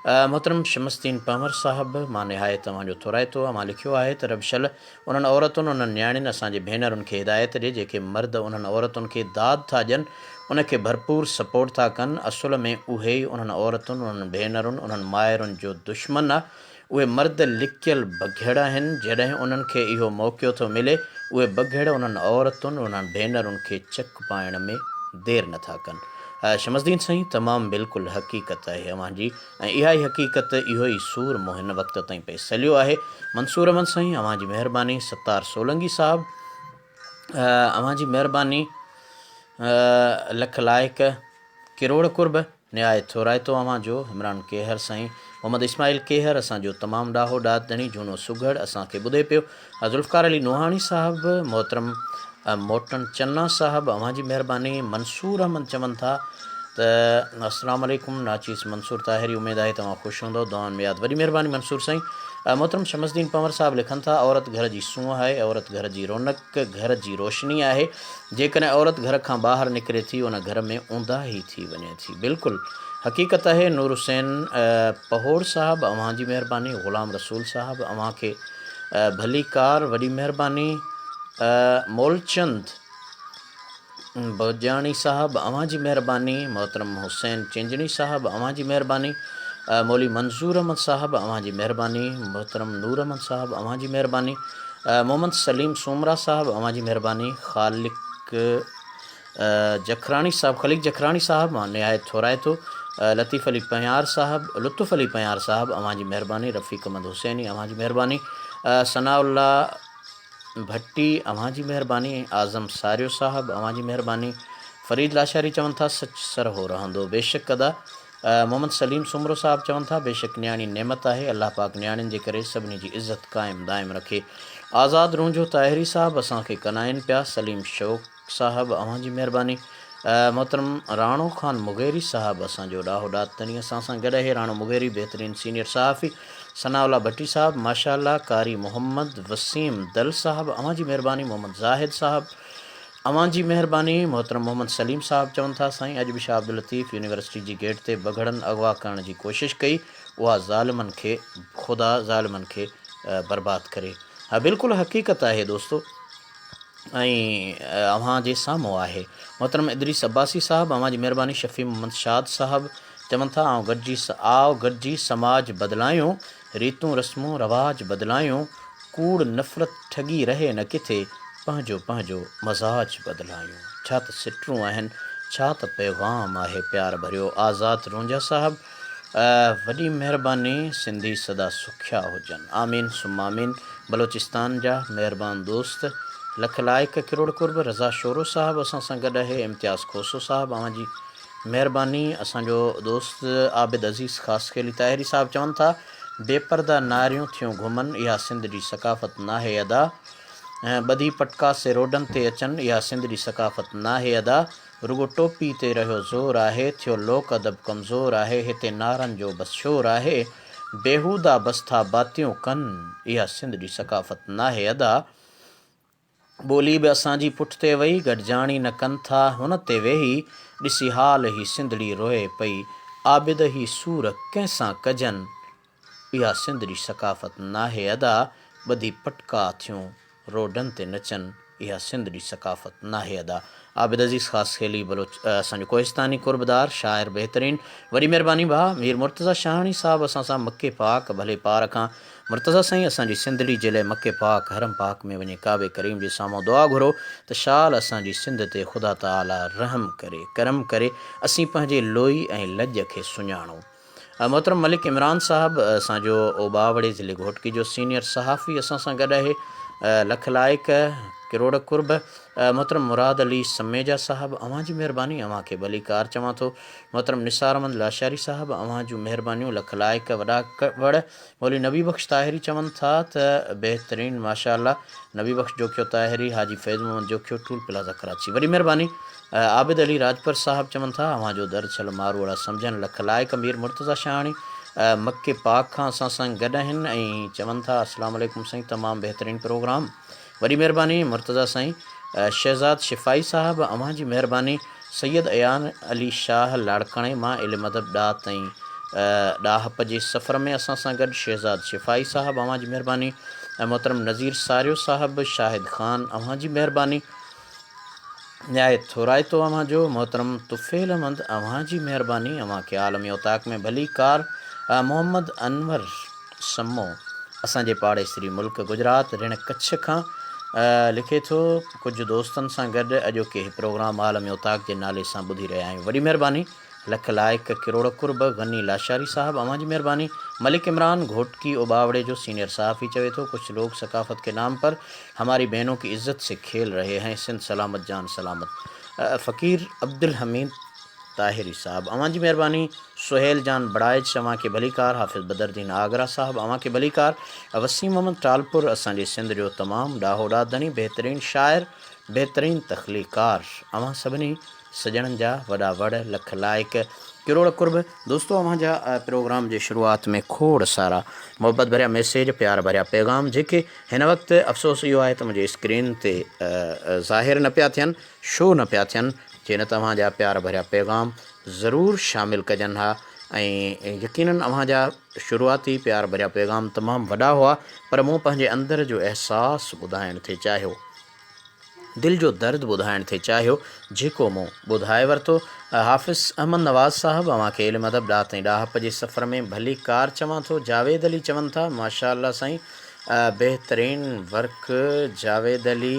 मोहतरम शमसदीन पंवर साहब, मां निहायत तव्हांजो थोराइतो मां लिखियो आहे त रबशल उन्हनि औरतुनि उन्हनि नियाणियुनि असांजे भेनरुनि खे हिदायत ॾिए जेके मर्द उन्हनि औरतुनि खे दाद था ॾियनि, उनखे भरपूर सपोर्ट था कनि। असुल में उहे ई उन्हनि औरतुनि, उन्हनि भेनरुनि, उन्हनि माइरुनि जो दुश्मन आहे। उहे मर्द लिकियल बघेड़ा आहिनि। जॾहिं उन्हनि खे इहो मौक़ो थो मिले, उहे बघेड़ उन्हनि औरतुनि, उन्हनि भेनरुनि खे चक पाइण में देरि नथा कनि। शमसदीन साईं, तमामु बिल्कुलु हक़ीक़त आहे अव्हांजी, ऐं इहा ई हक़ीक़त, इहो ई सूर मूं हिन वक़्त ताईं पैसलियो आहे। मंसूर अहमद साईं, अव्हांजी महिरबानी। सत्तार सोलंगी साहब, अव्हांजी महिरबानी। लख लाइक, किरोड़ कुर्ब, न्याय थोराइतो अव्हांजो। इमरान केहर साईं, मोहम्मद इस्माइल केहर, असांजो तमामु ॾाहो ॾातणी झूनो सुघड़ असांखे ॿुधे पियो। ज़ुल्फ़कार अली नोहाणी साहब, मोहतरम मोटन चन्ना साहब, अव्हांजी महिरबानी। मंसूर अहमद चवनि था त अस्सलाम वालेकुम नाचीस मंसूर ताहिरी, उमेदु आहे तव्हां ख़ुशि हूंदो, दुआनि में यादि। वॾी महिरबानी मंसूर साईं। मोहतरम शमसदीन पंवर साहब लिखनि था, औरत घर जी सूंहं आहे, औरत घर जी रौनक, घर जी रोशनी आहे। जेकॾहिं औरत घर खां ॿाहिरि निकिरे थी, उन घर में ऊंदा ई थी वञे थी। बिल्कुलु हक़ीक़त आहे। नूर हुसैन पहोड़ साहब, अव्हांजी महिरबानी। ग़ुलाम रसूल साहब, अव्हांखे भली कार, वॾी महिरबानी। मोलचंद बजाणी साहब, अव्हांजी महिरबानी। मोहतरम हुसैन चिंजणी साहब, अव्हांजी महिरबानी। मौली मंज़ूर अहमद साहब, अव्हांजी महिरबानी। मोहतरम नूर अहमद साहब, अव्हांजी महिरबानी। मोहम्मद सलीम सोमरा साहब, अव्हांजी महिरबानी। ख़ालिक जखराणी साहब, ख़लीक जखराणी साहब, मां निहायत थोराइतो। लतीफ़ अली पयार साहब, लुत्फ़ अली पयार साहब, अव्हांजी महिरबानी। रफ़ीक़ अहमद हुसैनी, अव्हांजी महिरबानी। सनाउल्ला भट्टी, अव्हांजी महिरबानी। आज़म सारियो साहब, अव्हांजी महिरबानी। फ़रीद लाशारी चवनि था सच सर हो रहंदो, बेशक अदा। मोहम्मद सलीम सुमरो साहब चवनि था बेशक नियाणी नेमत आहे, अल्लाह पाक नियाणियुनि जे करे सभिनी जी इज़त क़ाइमु दाइमु रखे। आज़ाद रूंझो ताहिरी साहब, असांखे कनाइनि पिया। सलीम शौक़ साहब, अव्हांजी महिरबानी। मोहतरम राणो ख़ान मुगेरी साहब, असांजो ॾाहो ॾातणी असां सां गॾु आहे। राणो मुगेरी बहितरीन सीनियर सहाफ़ी। सनाउल्ला भट्टी साहब, माशाअल्लाह। कारी मोहम्मद वसीम दल साहब, अव्हांजी महिरबानी। मोहम्मद ज़ाहिद साहब, अव्हांजी महिरबानी। मोहतरम मोहम्मद सलीम साहब चवनि था साईं, अॼु बि शाह अब्दुल लतीफ़ यूनिवर्सिटी जी गेट ते बघड़नि अगवा करण जी कोशिशि कई, उहा ज़ालिमनि खे, ख़ुदा ज़ालिमनि खे बर्बादु करे। हा, बिल्कुलु हक़ीक़त आहे दोस्तो, ऐं अव्हां जे साम्हूं आहे। मोहतरम इदरीस अब्बासी साहब, अव्हांजी महिरबानी। शफ़ी मोहम्मद शाद साहब चवनि था आओ गॾिजी समाज बदिलायूं, रीतूं रस्मूं रवाज बदिलायूं, कूड़ नफ़रत ठगी रहे न किथे, पंहिंजो पंहिंजो मज़ाज बदिलायूं। छा त सिटरूं आहिनि, छा त पैगाम आहे प्यार भरियो। आज़ाद रूंझा साहब, वॾी महिरबानी। सिंधी सदा सुखिया हुजनि, आमीन सुम आमीन। बलोचिस्तान जा महिरबानी दोस्त, लख लाइक, किरोड़ कुर्ब। रज़ा शोरो साहब असां सां गॾु आहे। इम्तियाज़ खोसो साहब, अव्हांजी महिरबानी। असांजो दोस्त आबिद अज़ीज़ ख़ासि खेली ताहिरी साहब चवनि था बेपर्दा नारियूं थियूं घुमनि, इहा सिंध जी सकाफ़त नाहे अदा। ॿधी पटका से रोडनि ते अचनि, इहा सिंध जी सकाफ़त नाहे अदा। रुगो टोपी ते रहियो ज़ोर आहे, थियो लोक अदब कमज़ोर आहे, हिते नारनि जो बस शोर आहे। बेहूदा बस था बातियूं कनि, इहा सिंध जी सकाफ़त नाहे अदा। ॿोली बि असांजी पुठिते वई, गॾिजाणी न कनि था हुन ते वेही, ॾिसी हाल ही सिंधड़ी रोए पई, आबिद ही सूर कंहिंसां कजनि, इहा सिंध जी सकाफ़त नाहे अदा। ॿधी पटका थियूं रोडनि ते नचनि, इहा सिंध जी सकाफ़त नाहे अदा। आबिद अज़ीज़ ख़ासि खेली असांजो कोहिस्तानी कुर्बदार शाइर बहितरीन, वॾी महिरबानी भाउ। मीर मुर्तज़ा शाहाणी साहब असां सां मके पाक भले पार खां। मुर्तज़ा साईं, असांजी सिंधड़ी जे लाइ मके पाक हरम पाक में वञे काबे करीम जे साम्हूं दुआ घुरो त शाल असांजी सिंध ते ख़ुदा ताला रहम करे, करम करे, असीं पंहिंजे लोई ऐं लॼ खे सुञाणूं। मोहतरम मलिक इमरान साहब, असांजो ओबावड़े ज़िले घोटकी जो सीनियर सहाफ़ी असां सां गॾु आहे। लख लाइक, किरोड़ कुर्ब। मोहतरम मुराद अली समेजा साहब, अव्हांजी महिरबानी। अव्हांखे भली कार चवां थो। मोहतरम निसार अहमद लाशारी साहब, अव्हांजूं महिरबानियूं लख लाइक, वॾा वड़। मौली नबी बख़्श ताहिरी चवनि था त बहितरीन माशाअल्लाह। नबी बख़्श जोखियो ताहिरी, हाजी फैज़ मोहम्मद जोखियो, टूल प्लाज़ा कराची, वॾी महिरबानी। आबिद अली राजपर साहब चवनि था अव्हांजो दर छल मारवाड़ा सम्झनि, लख लाइक। मीर मुर्तज़ा शाहाणी मके पाक खां असां सां गॾु आहिनि ऐं चवनि था अस्सलाम वालेकुम साईं, तमामु बहितरीनु प्रोग्राम, वॾी महिरबानी मुर्तज़ा साईं। शहज़ाद शिफ़ाई साहब, अव्हांजी महिरबानी। सैयद अयान अली शाह लाड़काणे मां इल्म अदब ॾात ऐं ॾाहप जे सफ़र में असां सां गॾु शहज़ाद शिफ़ाई साहब अव्हां जी महिरबानी, ऐं मोहतरम नज़ीर सारियो साहब, शाहिद ख़ान अव्हां जी महिरबानी, न्याय थोराइतो अव्हां जो, मोहतरम तुफ़ेल अहमद अव्हां जी महिरबानी, अव्हां खे आलमी औताक में भली कार, मोहम्मद अनवर समो असांजे पाड़ेसरी मुल्क गुजरात रिण कच्छ खां लिखे थो, कुझु दोस्तनि सां गॾु अॼोके प्रोग्राम आलमी औताक जे नाले सां ॿुधी रहिया आहियूं, वॾी महिरबानी, लख लाइक किरोड़ कुर्ब, गनी लाशारी साहब अव्हां जी महिरबानी, मलिक इमरान घोटकी ओबावड़े जो सीनियर सहाफ़ी चवे थो, कुछ लोग सकाफ़त के नाम पर हमारी बहनों की इज़्ज़त से खेल रहे हैं, सिंध सलामत जान सलामत, फ़कीर अब्दुल हमीद ताहिरी साहब अव्हां जी महिरबानी, सुहेल जान बड़ाइच अव्हां खे भलीकार, हाफ़िज़ बदरुद्दीन आगरा साहब अव्हां खे भलीकार, वसीम मोहम्मद टालपुर असांजे सिंध जो तमामु ॾाहो ॾाधणी बहितरीनु शाइर, बहितरीनु तख़लीकार, अव्हां सभिनी सॼणनि जा वॾा वड़, लख लाइक किरोड़ कुर्ब। दोस्तो अव्हां जा प्रोग्राम जे शुरूआत में खोड़ सारा मोहबत भरिया मैसेज, प्यार भरिया पैगाम जेके हिन वक़्तु अफ़सोस इहो आहे त मुंहिंजे स्क्रीन ते ज़ाहिर न पिया थियनि, शो न पिया थियनि, जे न तव्हांजा प्यार भरिया पैगाम ज़रूरु शामिलु कजनि हा, ऐं यकीननि अव्हांजा शुरूआती प्यार भरिया पैगाम तमामु वॾा हुआ, पर मूं पंहिंजे अंदर जो अहसासु ॿुधाइण थे चाहियो, दिल जो दर्द ॿुधाइण थे चाहियो, जेको मूं ॿुधाए वरितो। हाफ़िज़ अहमद नवाज़ साहब अव्हां खे इल्मु अदब ॾाह ताईं ॾाहप जे सफ़र में भली कार चवां थो, जावेद अली चवनि था माशा अल्लाह साईं, बहितरीनु वर्क, जावेद अली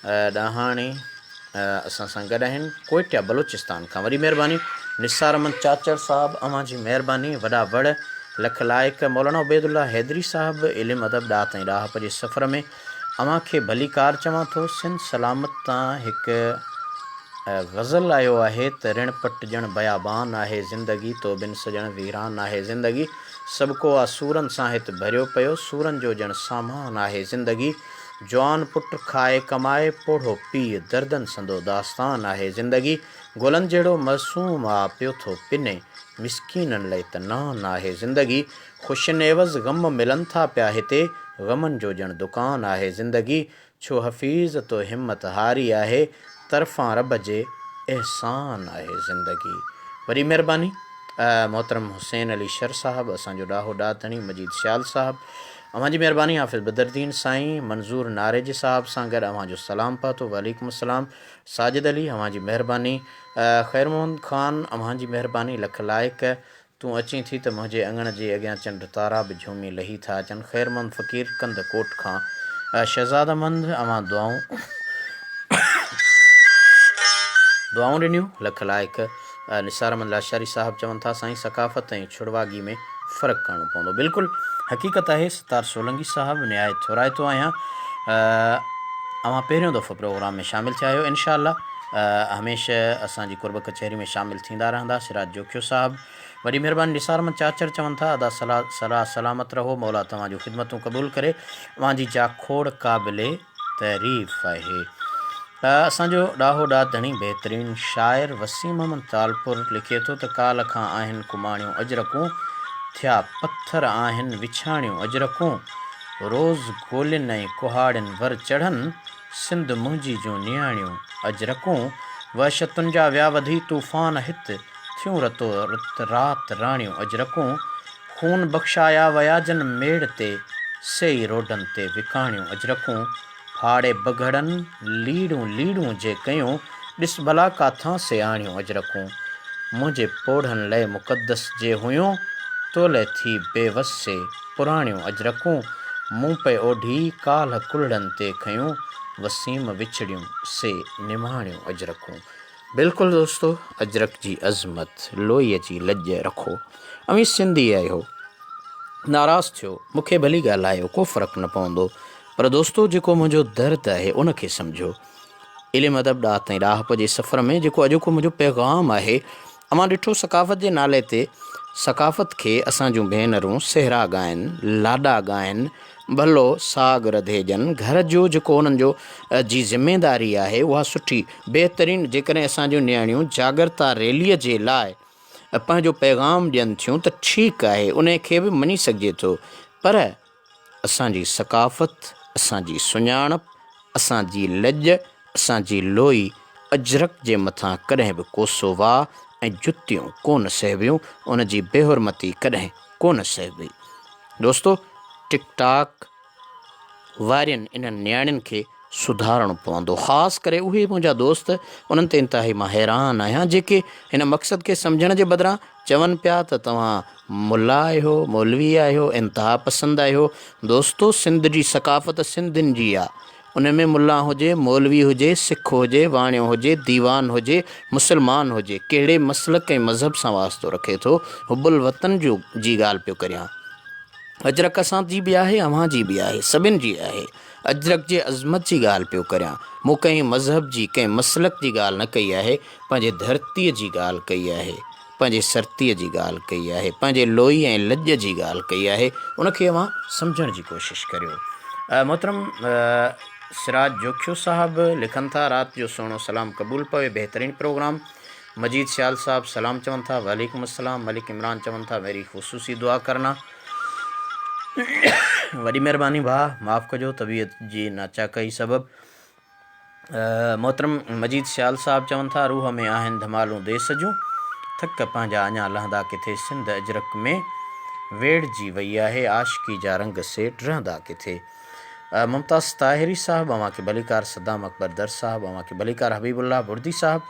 ॾाहाणी असां सां गॾु आहिनि, कोइटिया बलोचिस्तान खां, वॾी महिरबानी, निसार अहमद चाचर साहब अव्हां जी महिरबानी, वॾा वड़, लख लाइक, मौलाना उबैदुल्ला हैदरी साहब इल्मु अदब ॾाह ताईं ॾाहप जे सफ़र में अव्हां खे भली कार चवां थो, सिंध सलामत तां हिकु गज़ल आयो आहे त ऋण पट ॼण बयाबान आहे ज़िंदगी, तो बिन सॼण वीरान आहे ज़िंदगी, सभु को आहे सूरनि सां हिते भरियो पियो, सूरनि जो ॼण सामान आहे ज़िंदगी, जवान पुट खाए कमाए पोढ़ो पीउ, दर्दनि संदो दास्तान आहे ज़िंदगी, गुलनि जहिड़ो मासूम आहे पियो थो पिने, मिसकीननि लाइ त नान आहे ज़िंदगी, ख़ुशियुनि एवज़ ग़म मिलनि था पिया हिते, ग़मनि जो ॼण दुकान आहे ज़िंदगी, छो हफ़ीज़ तो हिम्मत हारी आहे, तरफ़ां रब जे एहसान आहे ज़िंदगी। वरी महिरबानी, मोहतरम हुसैन अली शर साहब असांजो ॾाहो ॾाधणी, मजीद श्याल साहब अव्हां जी महिरबानी, हाफ़िज़ बदरुद्दीन साईं, मंज़ूर नारेज साहब सां गॾु अव्हां जो सलाम पातो, वालेकुम अस्सलाम, साजिद अली अव्हां जी महिरबानी, ख़ैर मोहम्मद ख़ान अव्हां जी महिरबानी, लख लाइक, तूं अचीं थी त मुंहिंजे अङण जे अॻियां चंड तारा बि झूमी लही था अचनि, ख़ैर मोहम्मद फ़क़ीर कंद कोट खां, शहज़ाद अहमद अव्हां दुआऊं ॾिनियूं, लख लाइक, निसार अहमद लाशारी साहब चवनि था साईं सकाफ़त ऐं छुड़वागी में फ़र्क़ु करणो पवंदो, बिल्कुलु हक़ीक़त आहे, सितार सोलंगी साहब न्याय थोराइतो आहियां, अव्हां पहिरियों दफ़ो प्रोग्राम में शामिलु थिया आहियो, इनशा अल्लाह हमेशह असांजी कुर्ब कचहरी में शामिलु थींदा रहंदा, सिराज जोखियो साहब वॾी महिरबानी, निसार अहमद चाचर चवनि था अदा सलाह सलामत रहो, मौला तव्हांजूं ख़िदमतूं क़बूल करे, तव्हांजी जा खोड़ क़ाबिले तारीफ़ आहे। असांजो ॾाहो ॾाधणी बहितरीनु शाइर वसीम मोहम्मद तालपुर लिखे थो त काल खां आहिनि कुमाणियूं अजरकूं, थिया पत्थर आहिनि विछाणियूं अजरकूं, रोज़ ॻोल्हियुनि ऐं कुहाड़ियुनि वर चढ़नि, सिंध मुंहिंजी जूं नियाणियूं अजरकूं, वहशतुनि जा विया वधी तूफ़ान हित, थियूं रतो रत राति राणियूं अजरकूं, खून बख़्शाया वया जन मेड़ ते, सेई रोडनि ते विकाणियूं अजरकूं, फाड़े बघड़नि लीड़ूं लीड़ूं जे कयूं, ॾिस भला काथां से आणियूं अजरकूं, मुंहिंजे पोढ़नि लाइ मुक़दस जे हुयूं, तोले थी बेवस से पुराणियूं अजरकूं, मूं पे ओढ़ी काल्ह कुलड़नि ते खयूं, वसीम विछड़ियूं से निमाणियूं अजरकूं। बिल्कुलु दोस्तो, अजरक जी अज़मत, लोईअ जी लॼ रखो, अमी सिंधी आहियो, नाराज़ थियो मूंखे भली ॻाल्हायो, को फ़र्क़ु न पवंदो, पर दोस्तो जेको मुंहिंजो दर्द आहे उनखे सम्झो। इल्मु अदब ॾाह ताईं ॾाहप जे सफ़र में जेको अॼोको मुंहिंजो पैगाम आहे, अमां ॾिठो सकाफ़त जे नाले ते सकाफ़त खे असां जूं भेनरूं सेहरा ॻाइनि, लाॾा ॻाइनि, भलो साग रधेजनि, घर जो जेको उन्हनि जो जी ज़िमेदारी आहे उहा सुठी बहितरीनु, जेकॾहिं असांजूं नियाणियूं जागरता रैलीअ जे लाइ पंहिंजो पैगाम ॾियनि थियूं त ठीकु आहे, उन खे बि मञी सघिजे थो, पर असांजी सकाफ़त, असांजी सुञाणप, असांजी लॼ, असांजी लोई अजरक जे मथां कॾहिं बि कोसो वाह ऐं जुतियूं कोन सहबियूं, उन जी बेहुरमती कॾहिं कोन सहबी। दोस्तो, टिकटॉक वारनि इन्हनि नियाणियुनि खे सुधारणो पवंदो, ख़ासि करे उहे मुंहिंजा दोस्त, उन्हनि ते इंतिहाई मां हैरान आहियां जेके हिन मक़सद खे सम्झण जे बदिरां चवनि पिया त तव्हां मुला आहियो, मौलवी आहियो, इंतिहा पसंदि आहियो। दोस्तो, सिंध जी सकाफ़त सिंधियुनि जी आहे। उन में मुला हुजे, मौलवी हुजे, सिख हुजे, वाणियो हुजे, दीवान हुजे, मुस्लमान हुजे, कहिड़े मसलक ऐं मज़हब सां वास्तो रखे थो, हुबुल वतन जी ॻाल्हि पियो करियां। अजरक असांजी बि आहे, अव्हां जी बि आहे, सभिनि जी आहे। अजरक जे अज़मत जी ॻाल्हि पियो करियां। मूं कंहिं मज़हब जी, कंहिं मसलक जी ॻाल्हि न कई आहे, पंहिंजे धरतीअ जी ॻाल्हि कई आहे, पंहिंजे सरतीअ जी ॻाल्हि कई आहे, पंहिंजे लोही ऐं लॼ जी ॻाल्हि कई आहे। उनखे अव्हां सम्झण जी कोशिशि करियो। मोहतरम सिराज जोखियो साहबु लिखनि था, राति जो सुहिणो सलाम क़बूल पवे, बहितरीनु प्रोग्राम। मजीद सियाल साहब सलाम चवनि था, वालेकुम अस्सलाम। मलिक इमरान चवनि था, मेरी ख़ुसूसी दुआ करना। वॾी महिरबानी भाउ, माफ़ु कजो तबीअत जी नाचाकई सबबु। मोहतरम मजीद सियाल साहब चवनि था, रूह में आहिनि धमालूं देस जूं, थक पंहिंजा अञा लहंदा किथे, सिंध अजरक में वेड़जी वई आहे, आशिकी जा रंग सेठ रहंदा किथे। मुमताज़ ताहिरी साहब अव्हां खे भलीकार, सद्दाम अकबर दर साहब अव्हां खे भलीकार, हबीबुल्लाह बुर्दी साहब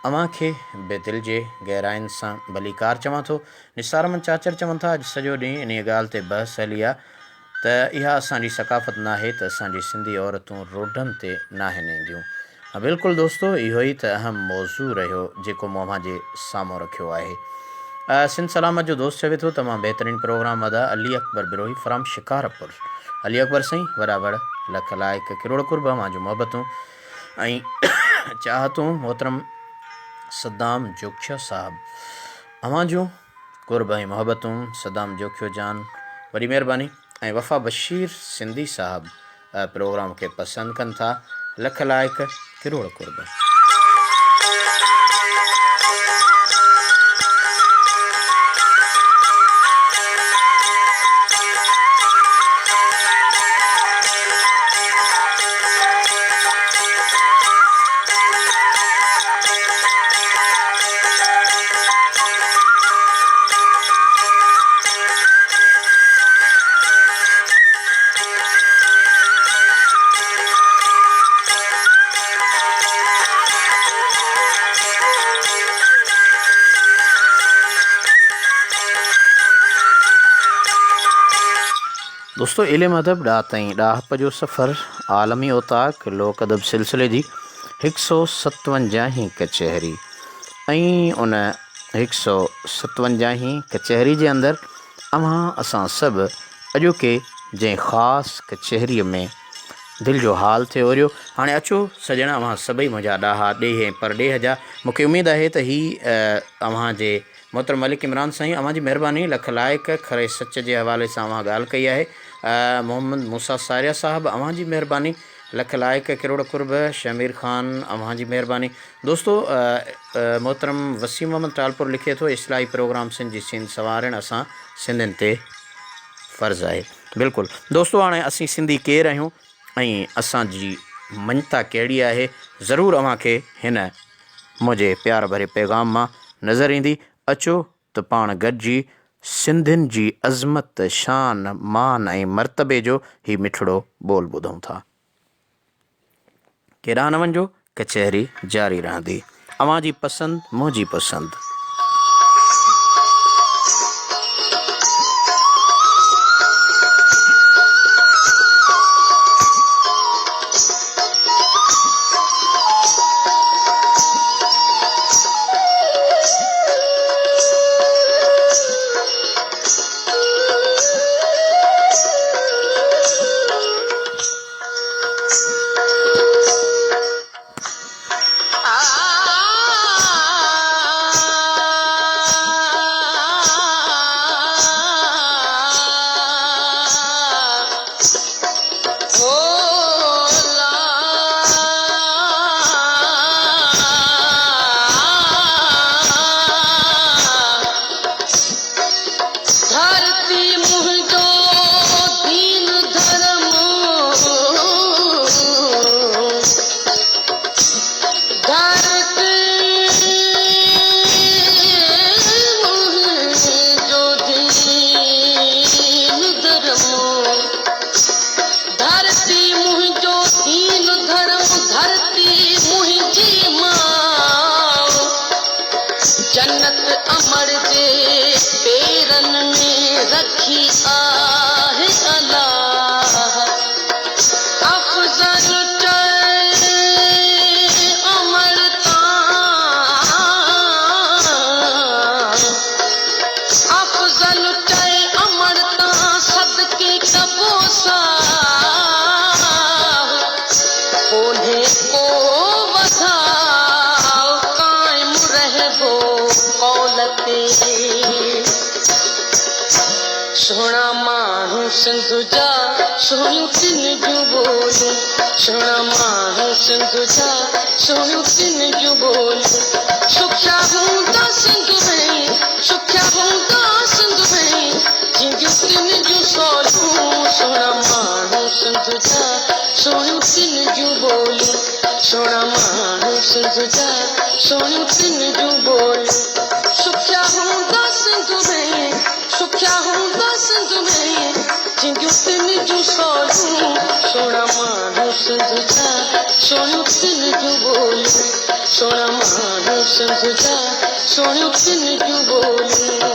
अव्हां खे बेदिल जे गहराइनि सां भलीकार चवां थो। निसार अहमद चाचर चवनि था, अॼु सॼो ॾींहुं इन ॻाल्हि ते बहस हली आहे त इहा असांजी सकाफ़त नाहे त असांजी सिंधी औरतूं रोडनि ते नाहिनि ईंदियूं। बिल्कुलु दोस्तो, इहो ई त अहम मौज़ू रहियो जेको मूं अव्हां जे साम्हूं रखियो आहे। सिंध सलामत जो दोस्त चवे थो, तमामु बहितरीनु प्रोग्राम अदा। अली अकबर बिरोही फ्राम शिकारपुर। अली अकबर साईं, वॾा वड़ लख लाइक, किरोड़ कुर्ब, अव्हां जूं मोहबतूं ऐं चाहतूं। मोहतरम सद्दाम जोखिया साहब, अव्हां जूं कुर्ब ऐं मोहबतूं। सद्दाम जोखियो जान, वॾी महिरबानी। ऐं वफ़ा बशीर सिंधी साहब प्रोग्राम खे पसंदि कनि था, लख लाइक, किरोड़ कुर्ब। दोस्तो, इल्म अदब ॾाह ताईं ॾाहप जो सफ़र, आलमी ओताक, लोक अदब सिलसिले जी 157 कचहरी ऐं उन 157 कचहरी जे अंदरि अव्हां असां सभु अॼोके जंहिं ख़ासि कचहरीअ में दिलि जो हाल थियो ओरियो। हाणे अचो सॼणा, अव्हां सभई मुंहिंजा ॾाहा ॾेह ऐं परॾेह जा। मूंखे उमेदु आहे त हीअ अव्हांजे मोहतरम मलिक इमरान साईं, अव्हां जी महिरबानी, लख लाइक, खरे सच जे हवाले सां अव्हां ॻाल्हि कई आहे। मोहम्मद मूसा सारिया साहब, अव्हां जी महिरबानी, लख लाइक, किरोड़ कुर्ब। शमीर ख़ान, अव्हां जी महिरबानी। दोस्तो, मोहतरम वसीम मोहम्मद टालपुर लिखे थो, इस्लाही प्रोग्राम सिंध जी सिंध संवारणु असां सिंधियुनि ते फ़र्ज़ु आहे। बिल्कुलु दोस्तो, हाणे असीं सिंधी केरु आहियूं ऐं असांजी मञता कहिड़ी आहे, ज़रूरु अव्हांखे हिन मुंहिंजे प्यार भरे पैगाम मां नज़र ईंदी। अचो त पाण गॾिजी सिंधियुनि जी अज़मत, शान, मान ऐं मर्तबे जो ही मिठड़ो ॿोल ॿुधूं था। केॾांहुं न वञिजो, कचहरी जारी रहंदी। अव्हां जी पसंदि, मुंहिंजी पसंदि। जन्नत अमर जे पेरन में रखी आहे अल्लाह। अफजल अमरता अफजल अमरता सदके कबोसा उन्हें को वधाओ कायम रहबो कौलते। सोना माण्हू सिंध जा सोनियूं तिन जूं ॿोलियूं, सोना माण्हू सिंध जा सोनियूं तिन जूं ॿोलियूं। सुखिया हूंदा सिंध में, सुखिया हूंदा सिंध में जिंदियूं तिन जूं सोलियूं। सोना माण्हू सिंध जा सोनियूं तिन जूं ॿोलियूं, सोना माण्हू सिंध जा सोनियूं तिन जूं ॿोलियूं। सुखिया हूंदा सिंध में, सुखिया हूंदा सिंध में जिंदियूं तिन जूं सोलियूं। सोना माण्हू सिंध जा सोनियूं तिन जूं ॿोलियूं, सोना माण्हू सिंध जा सोनियूं तिन जूं ॿोलियूं।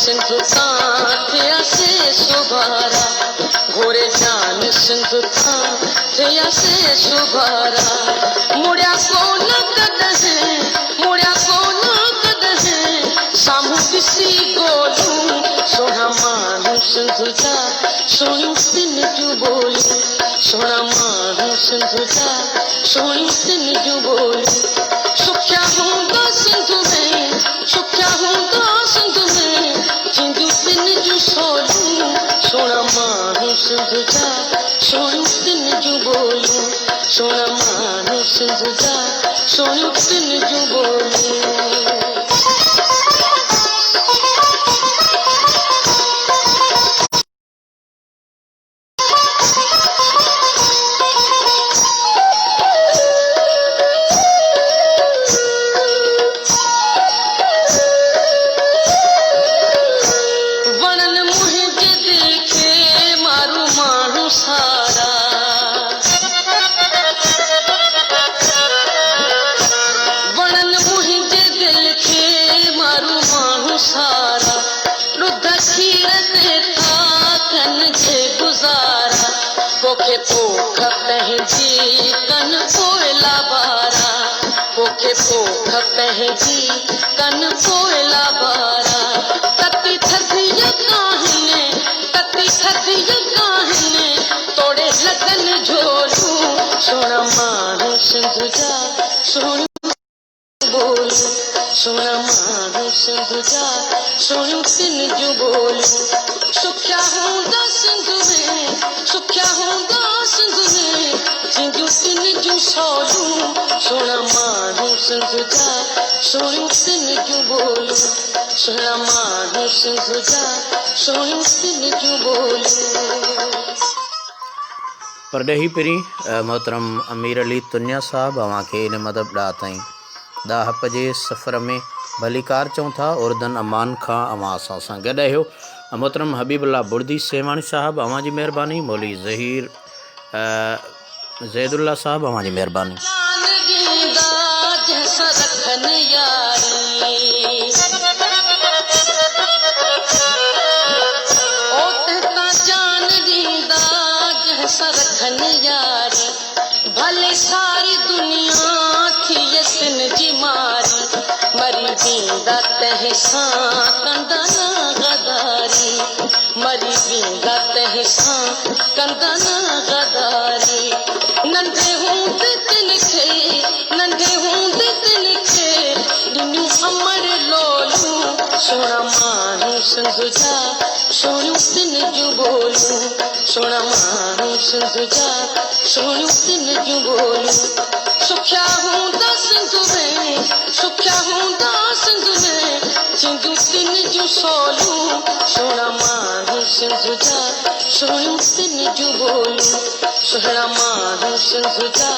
सिंधु थिया से सुभारा, घोड़े जान सिंधु थिया से सुभारा। मुड़िया को न कदहे, मुड़िया को न कदहे सामू ॾिसी गोलूं। सोना माण्हू सिंधु जा सोनियूं तिन जूं ॿोलियूं, सोना माण्हू सिंधु जा सोनियूं तिन जूं ॿोलियूं। सुखिया हूंदा सिंध में, सुखिया हूंदा सिंध में जिंदियूं तिन जूं सोलियूं। सोना माण्हू सिंध जा सोनियूं तिन जूं ॿोलियूं, सोना माण्हू सिंध जा सोनियूं तिन जूं ॿोलियूं। पोखे पोख पंहिंजी कन पोइला बारा, पोखे पोख पंहिंजी कन पोइला बारा। तती थधिय काहिने, तती थधिय काहिने तोड़े लगन झोलूं। सोना माण्हू सिंध जा सोनियूं ॿोलियूं, सोना माण्हू सिंध जा सोनियूं तिन जूं ॿोलियूं। सुखिया हूंदा सिंध में, सुखिया हूंदा सिंध में जिंदियूं तिन जूं सोलियूं। सोना माण्हू सिंध जा सोनियूं तिन जूं ॿोलियूं, सोना माण्हू सिंध जा सोनियूं तिन जूं ॿोलियूं। परॾेही पिरी मोहतरम अमीर अली तुन्या साहब अव्हांखे इन मदद ॾा ताईं दाहप जे सफ़र में भलीकार चऊं था। उर्दन अमान खां अव्हां असां सां गॾु आहियो। मोहतरम हबीबुल्ला बुर्दी सेवाणी साहब अव्हां जी महिरबानी। मौली ज़हीर ज़ैदुल्ला साहब अव्हां जी महिरबानी। भले सारी दुनिया थी यतिन जी मारी, मरी बींदा तह सां कंदा न गदारी, मरी बींदा तह सां कंदा न गदारी। नंढे हूंदे तिनखे, नंढे हूंदे तिनखे दुनिया अमर लोलूं। सोना माण्हू सिंध सिंधुजा सोनू तिन जू बोलू सोना मानू सिंधुजा सोनू तिन जू बोलू सुख्या हुंदा सिंधु में सुख्या हुंदा सिंधु में सिंधु तिन जू सोलू सोना मानू सिंधुजा सोनू तिन जू बोलू सोना मानू सिंधुजा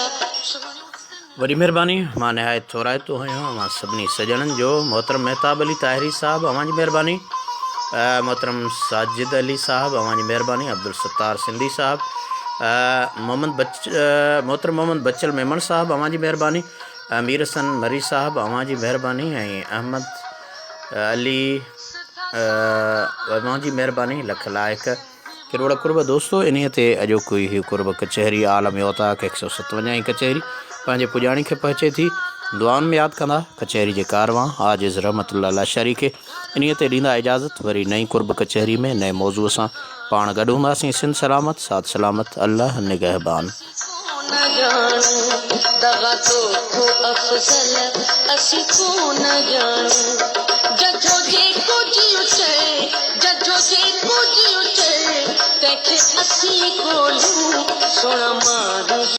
वरी महिरबानी मां नहायत थोराइतो आहियां मां सभिनी सजणनि जो मोहतरम महताब अली ताहिरी साहब अवांजी महिरबानी मोहतरम साजिद अली साहब अवांजी महिरबानी अब्दुल सत्तार सिंधी साहब मोहतरम मोहम्मद बच्चल मेमन साहब अवांजी महिरबानी मीर हसन मरी साहब अवांजी महिरबानी ऐं अहमद अली अवांजी महिरबानी लख लाइक किरोड़ कुर्ब दोस्तो इन्हीअ ते अॼोको ही कुर्ब कचहरी आलम योताक 157 कचहरी पंहिंजे पुॼाणी खे पहुचे थी दुआउनि में यादि कंदा कचहरी जे कारवां आजिज़ रहमतुल्लाह लाशारी खे इन्हीअ ते ॾींदा इजाज़त वरी नई कुर्ब कचहरी में नए मौज़ूअ सां पाण गॾु हूंदासीं सिंध सलामत साथ सलामत अल्लाह निगहबान सोना मारू